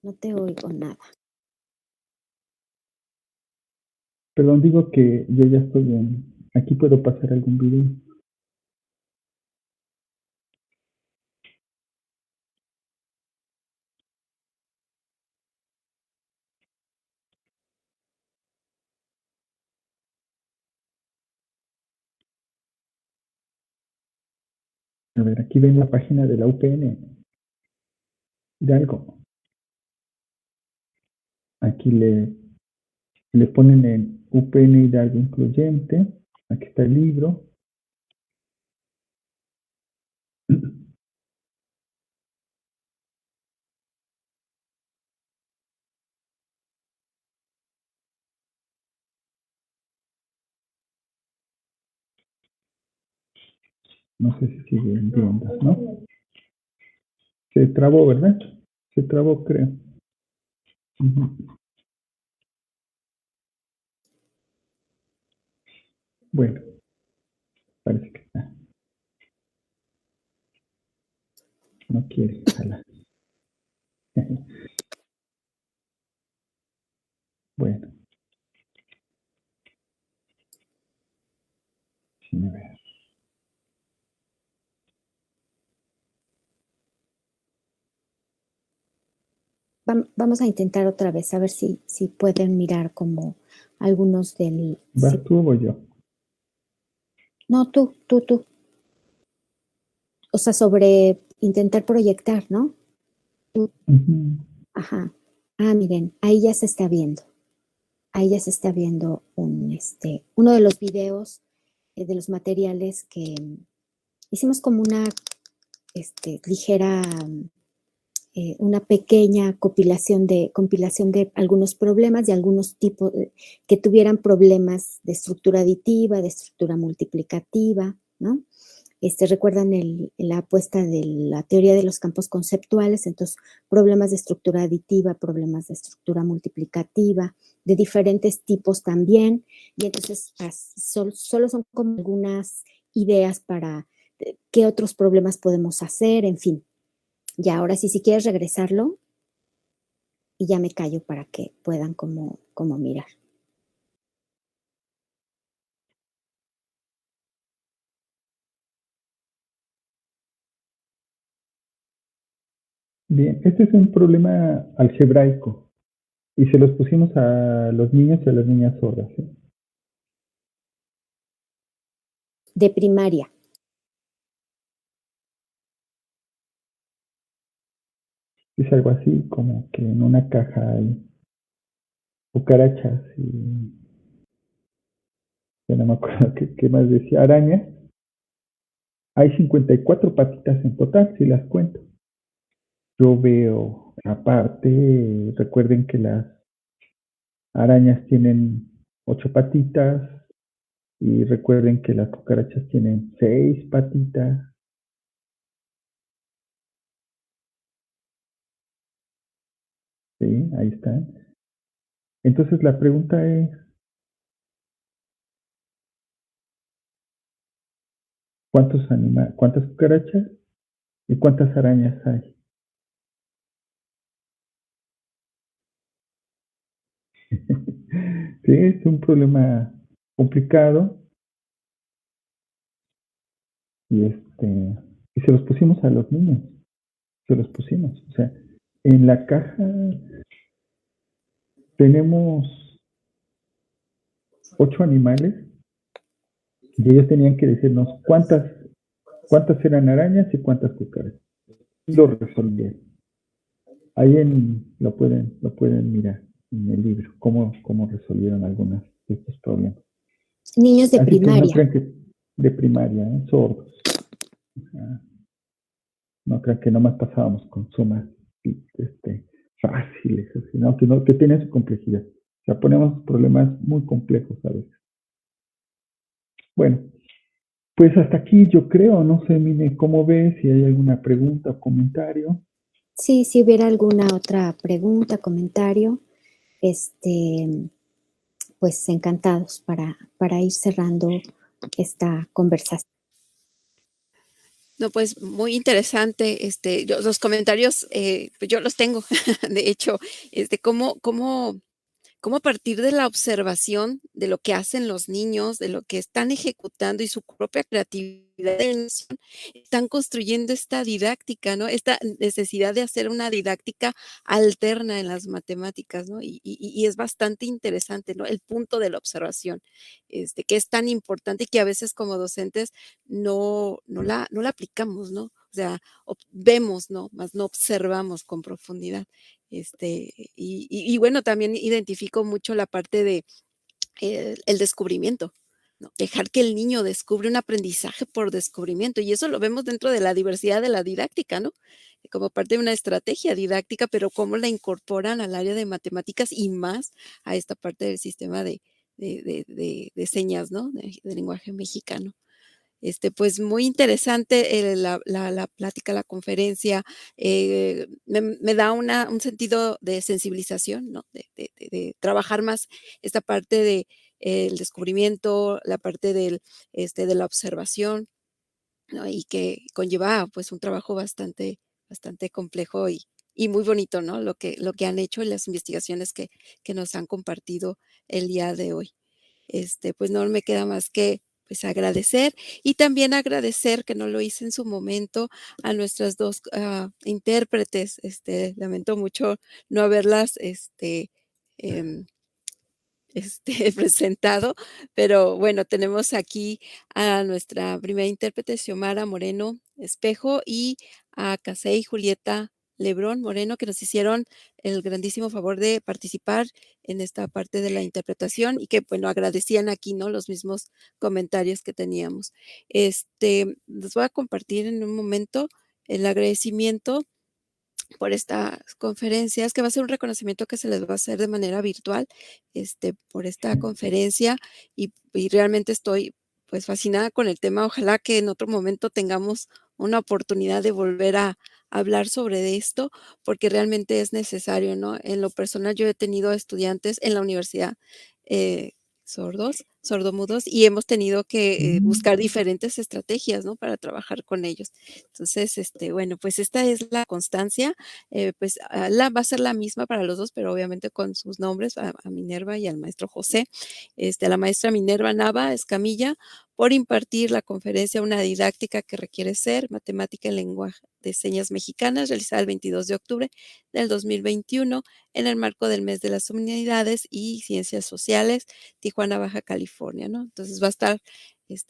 No te oigo nada. Perdón, digo que yo ya estoy bien. Aquí puedo pasar algún video. A ver, aquí ven la página de la UPN. Hidalgo. Aquí le ponen en UPN Hidalgo Incluyente. Aquí está el libro. No sé si siguen viendo, ¿no? Se trabó, ¿verdad? Se trabó, creo. Bueno, parece que está. No quiere jalar. Bueno. Sí, a ver. Vamos a intentar otra vez, a ver si pueden mirar como algunos del... ¿Vas tú o voy yo? No, tú. O sea, sobre intentar proyectar, ¿no? Ajá. Ah, miren, ahí ya se está viendo. Ahí ya se está viendo uno de los videos de los materiales que hicimos como una ligera, una pequeña compilación de algunos problemas, de algunos tipos que tuvieran problemas de estructura aditiva, de estructura multiplicativa, ¿no? Recuerdan la apuesta de la teoría de los campos conceptuales, entonces problemas de estructura aditiva, problemas de estructura multiplicativa, de diferentes tipos también, y entonces solo son como algunas ideas para qué otros problemas podemos hacer, en fin. Y ahora sí, si quieres regresarlo, y ya me callo para que puedan como mirar. Bien, este es un problema algebraico y se los pusimos a los niños y a las niñas sordas. ¿Sí? de primaria. Es algo así como que en una caja hay cucarachas y ya no me acuerdo qué más decía, arañas. Hay 54 patitas en total, si las cuento. Yo veo aparte, recuerden que las arañas tienen 8 patitas y recuerden que las cucarachas tienen 6 patitas. Sí, ahí están. Entonces la pregunta es, ¿cuántas cucarachas y cuántas arañas hay? Sí, es un problema complicado y y se los pusimos a los niños, se los pusimos. O sea, en la caja tenemos 8 animales y ellos tenían que decirnos cuántas eran arañas y cuántas cucarachas. Y lo resolvieron. Ahí lo pueden mirar en el libro, cómo resolvieron algunos de estos problemas. Niños de Así que no primaria. crean que de primaria, sordos. O sea, no crean que nomás pasábamos con sumas fáciles, así, ¿no? Que tienen su complejidad. O sea, ponemos problemas muy complejos a veces. Bueno, pues hasta aquí yo creo, no sé, Mine, ¿cómo ves? Si hay alguna pregunta o comentario. Sí, si hubiera alguna otra pregunta, comentario, pues encantados para ir cerrando esta conversación. No, pues muy interesante. Los comentarios, pues yo los tengo. De hecho, cómo a partir de la observación de lo que hacen los niños, de lo que están ejecutando y su propia creatividad de innovación, están construyendo esta didáctica, ¿no? Esta necesidad de hacer una didáctica alterna en las matemáticas, ¿no? Y es bastante interesante, ¿no? El punto de la observación, que es tan importante y que a veces como docentes no la aplicamos, ¿no? O sea, vemos, ¿no? Más no observamos con profundidad. Y bueno, también identifico mucho la parte de el descubrimiento, ¿no? Dejar que el niño descubre un aprendizaje por descubrimiento, y eso lo vemos dentro de la diversidad de la didáctica, ¿no? Como parte de una estrategia didáctica, pero cómo la incorporan al área de matemáticas y más a esta parte del sistema de señas, ¿no? De lenguaje mexicano. Pues muy interesante la plática, la conferencia, me da un sentido de sensibilización, ¿no? De trabajar más esta parte de el descubrimiento, la parte de la observación, ¿no? Y que conlleva, pues, un trabajo bastante complejo y muy bonito, ¿no? Lo que han hecho y las investigaciones que nos han compartido el día de hoy. Pues no me queda más que, pues, agradecer y también agradecer, que no lo hice en su momento, a nuestras 2 intérpretes. Lamento mucho no haberlas, em, presentado, pero bueno, tenemos aquí a nuestra primera intérprete, Xiomara Moreno Espejo, y a Casey Julieta Lebrón Moreno, que nos hicieron el grandísimo favor de participar en esta parte de la interpretación y que, bueno, agradecían aquí, ¿no?, los mismos comentarios que teníamos. Les voy a compartir en un momento el agradecimiento por estas conferencias, que va a ser un reconocimiento que se les va a hacer de manera virtual, por esta conferencia, y realmente estoy, pues, fascinada con el tema. Ojalá que en otro momento tengamos una oportunidad de volver a hablar sobre esto, porque realmente es necesario, ¿no? En lo personal, yo he tenido estudiantes en la universidad, sordomudos, y hemos tenido que, buscar diferentes estrategias, ¿no?, para trabajar con ellos. Entonces, bueno, pues esta es la constancia, pues, va a ser la misma para los 2, pero obviamente con sus nombres, a Minerva y al maestro José. A la maestra Minerva Nava Escamilla, por impartir la conferencia Una didáctica que requiere ser, matemática en lenguaje de señas mexicanas, realizada el 22 de octubre del 2021, en el marco del Mes de las Humanidades y Ciencias Sociales, Tijuana, Baja California, ¿no? Entonces, va a estar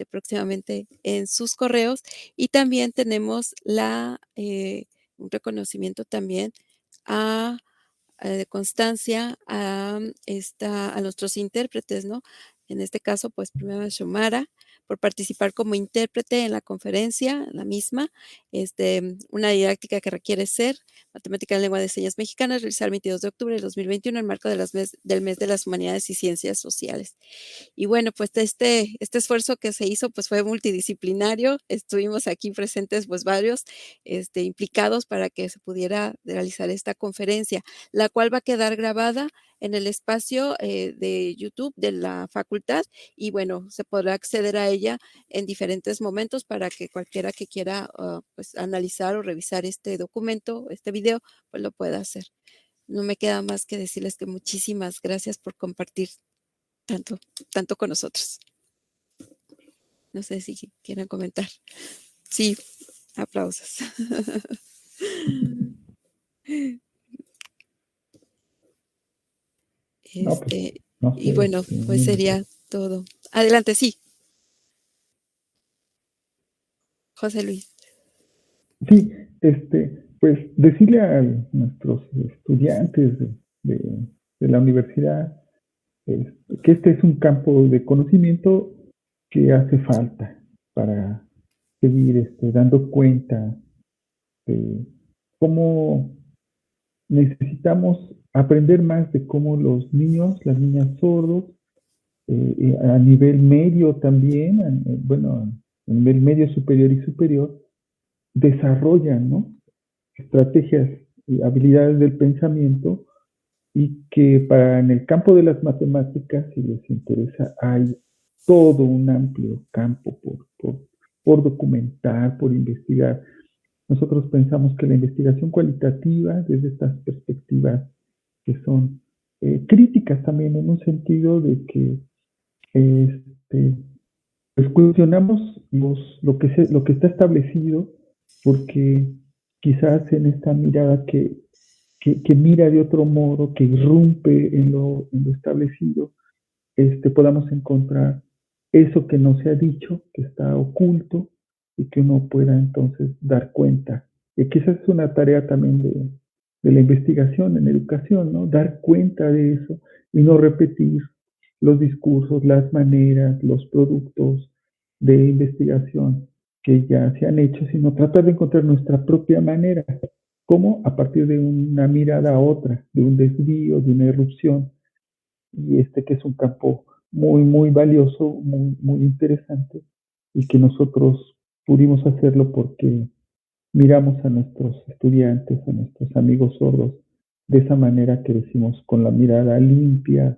próximamente en sus correos. Y también tenemos un reconocimiento también a de constancia a nuestros intérpretes, ¿no? En este caso, pues, primero a Xiomara, por participar como intérprete en la conferencia, la misma, una didáctica que requiere ser matemática en lengua de señas mexicanas, realizar el 22 de octubre del 2021 en marco del mes de las humanidades y ciencias sociales. Y bueno, pues este esfuerzo que se hizo, pues fue multidisciplinario. Estuvimos aquí presentes, pues varios, implicados para que se pudiera realizar esta conferencia, la cual va a quedar grabada en el espacio de YouTube de la facultad y bueno, se podrá acceder a ella en diferentes momentos para que cualquiera que quiera pues analizar o revisar este documento, este video, pues lo pueda hacer. No me queda más que decirles que muchísimas gracias por compartir tanto con nosotros. No sé si quieren comentar. Sí, aplausos. No, pues, no Y sé, bueno, pues sería todo. Adelante, sí, José Luis. sí, pues decirle a nuestros estudiantes de la universidad que este es un campo de conocimiento que hace falta para seguir dando cuenta de cómo necesitamos aprender más de cómo los niños, las niñas sordos, a nivel medio también, bueno, a nivel medio superior y superior, desarrollan, ¿no? Estrategias y habilidades del pensamiento y que en el campo de las matemáticas, si les interesa, hay todo un amplio campo por documentar, por investigar. Nosotros pensamos que la investigación cualitativa, desde estas perspectivas que son críticas también en un sentido de que pues cuestionamos lo que está establecido, porque quizás en esta mirada que mira de otro modo, que irrumpe en lo establecido, podamos encontrar eso que no se ha dicho, que está oculto y que uno pueda entonces dar cuenta. Y quizás es una tarea también de la investigación en educación, ¿no? Dar cuenta de eso y no repetir los discursos, las maneras, los productos de investigación que ya se han hecho, sino tratar de encontrar nuestra propia manera. ¿Cómo? A partir de una mirada a otra, de un desvío, de una erupción, y que es un campo muy, muy valioso, muy, muy interesante, y que nosotros pudimos hacerlo porque miramos a nuestros estudiantes, a nuestros amigos sordos, de esa manera que decimos, con la mirada limpia,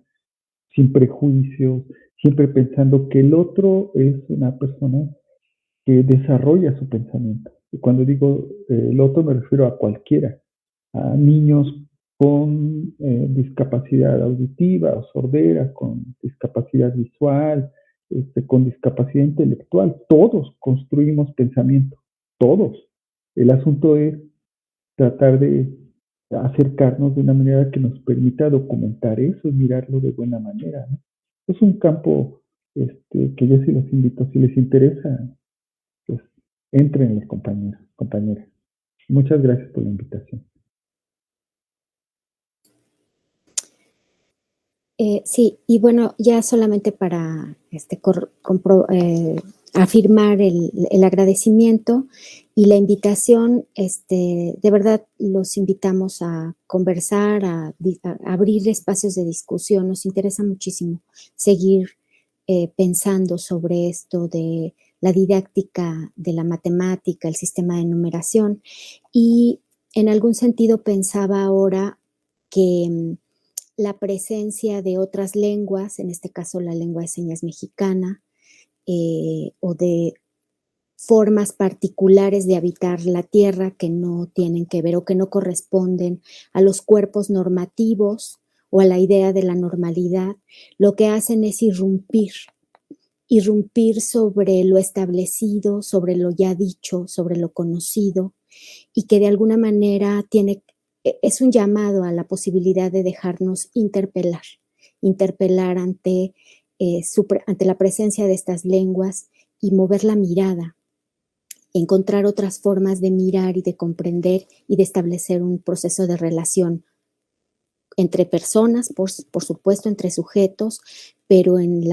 sin prejuicios, siempre pensando que el otro es una persona que desarrolla su pensamiento. Y cuando digo el otro me refiero a cualquiera, a niños con discapacidad auditiva o sordera, con discapacidad visual, con discapacidad intelectual. Todos construimos pensamiento, todos. El asunto es tratar de acercarnos de una manera que nos permita documentar eso y mirarlo de buena manera, ¿no? Es un campo que yo sí los invito, si les interesa, pues entren los compañeros, compañeras. Muchas gracias por la invitación. Sí, y bueno, ya solamente para afirmar el agradecimiento y la invitación, de verdad los invitamos a conversar, a abrir espacios de discusión. Nos interesa muchísimo seguir pensando sobre esto de la didáctica de la matemática, el sistema de numeración, y en algún sentido pensaba ahora que la presencia de otras lenguas, en este caso la lengua de señas mexicana, o de formas particulares de habitar la tierra que no tienen que ver o que no corresponden a los cuerpos normativos o a la idea de la normalidad, lo que hacen es irrumpir sobre lo establecido, sobre lo ya dicho, sobre lo conocido, y que de alguna manera es un llamado a la posibilidad de dejarnos interpelar ante ante la presencia de estas lenguas y mover la mirada, encontrar otras formas de mirar y de comprender y de establecer un proceso de relación entre personas, por supuesto, entre sujetos, pero en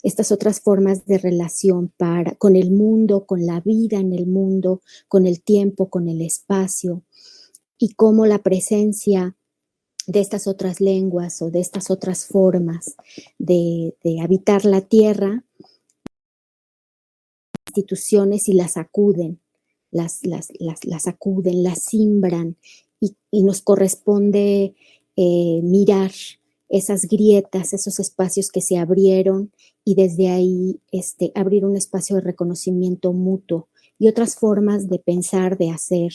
estas otras formas de relación con el mundo, con la vida en el mundo, con el tiempo, con el espacio, y cómo la presencia de estas otras lenguas o de estas otras formas de habitar la tierra, instituciones y las sacuden, las sacuden, las simbran, y nos corresponde mirar esas grietas, esos espacios que se abrieron, y desde ahí abrir un espacio de reconocimiento mutuo y otras formas de pensar, de hacer,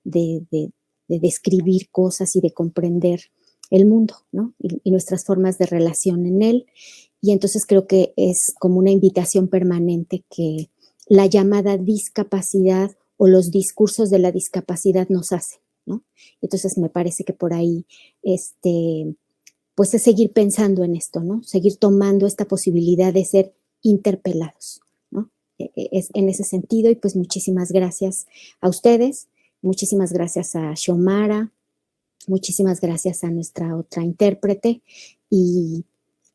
de describir cosas y de comprender el mundo, ¿no? Y nuestras formas de relación en él. Y entonces creo que es como una invitación permanente que la llamada discapacidad o los discursos de la discapacidad nos hacen, ¿no? Entonces me parece que por ahí, pues es seguir pensando en esto, ¿no? Seguir tomando esta posibilidad de ser interpelados, ¿no? Es en ese sentido, y pues muchísimas gracias a ustedes, muchísimas gracias a Xiomara, muchísimas gracias a nuestra otra intérprete, y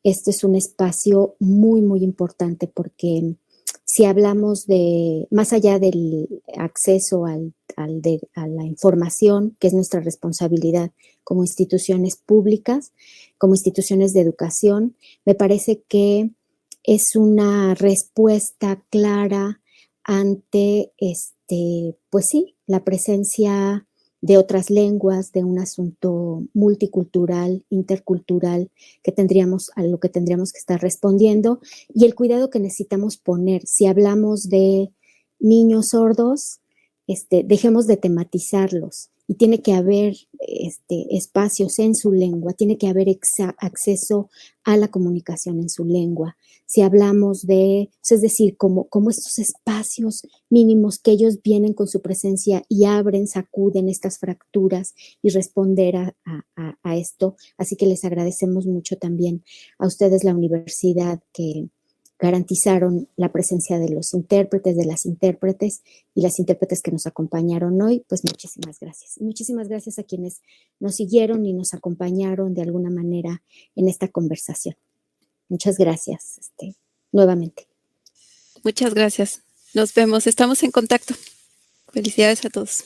este es un espacio muy, muy importante porque si hablamos de, más allá del acceso a la información, que es nuestra responsabilidad como instituciones públicas, como instituciones de educación, me parece que es una respuesta clara ante, pues sí, la presencia de otras lenguas, de un asunto multicultural, intercultural, a lo que tendríamos que estar respondiendo, y el cuidado que necesitamos poner. Si hablamos de niños sordos, dejemos de tematizarlos, y tiene que haber espacios en su lengua, tiene que haber acceso a la comunicación en su lengua. Si hablamos es decir, como estos espacios mínimos que ellos vienen con su presencia y abren, sacuden estas fracturas y responder a esto. Así que les agradecemos mucho también a ustedes, la universidad, que garantizaron la presencia de los intérpretes, de las intérpretes y las intérpretes que nos acompañaron hoy. Pues muchísimas gracias. Muchísimas gracias a quienes nos siguieron y nos acompañaron de alguna manera en esta conversación. Muchas gracias, nuevamente. Muchas gracias. Nos vemos. Estamos en contacto. Felicidades a todos.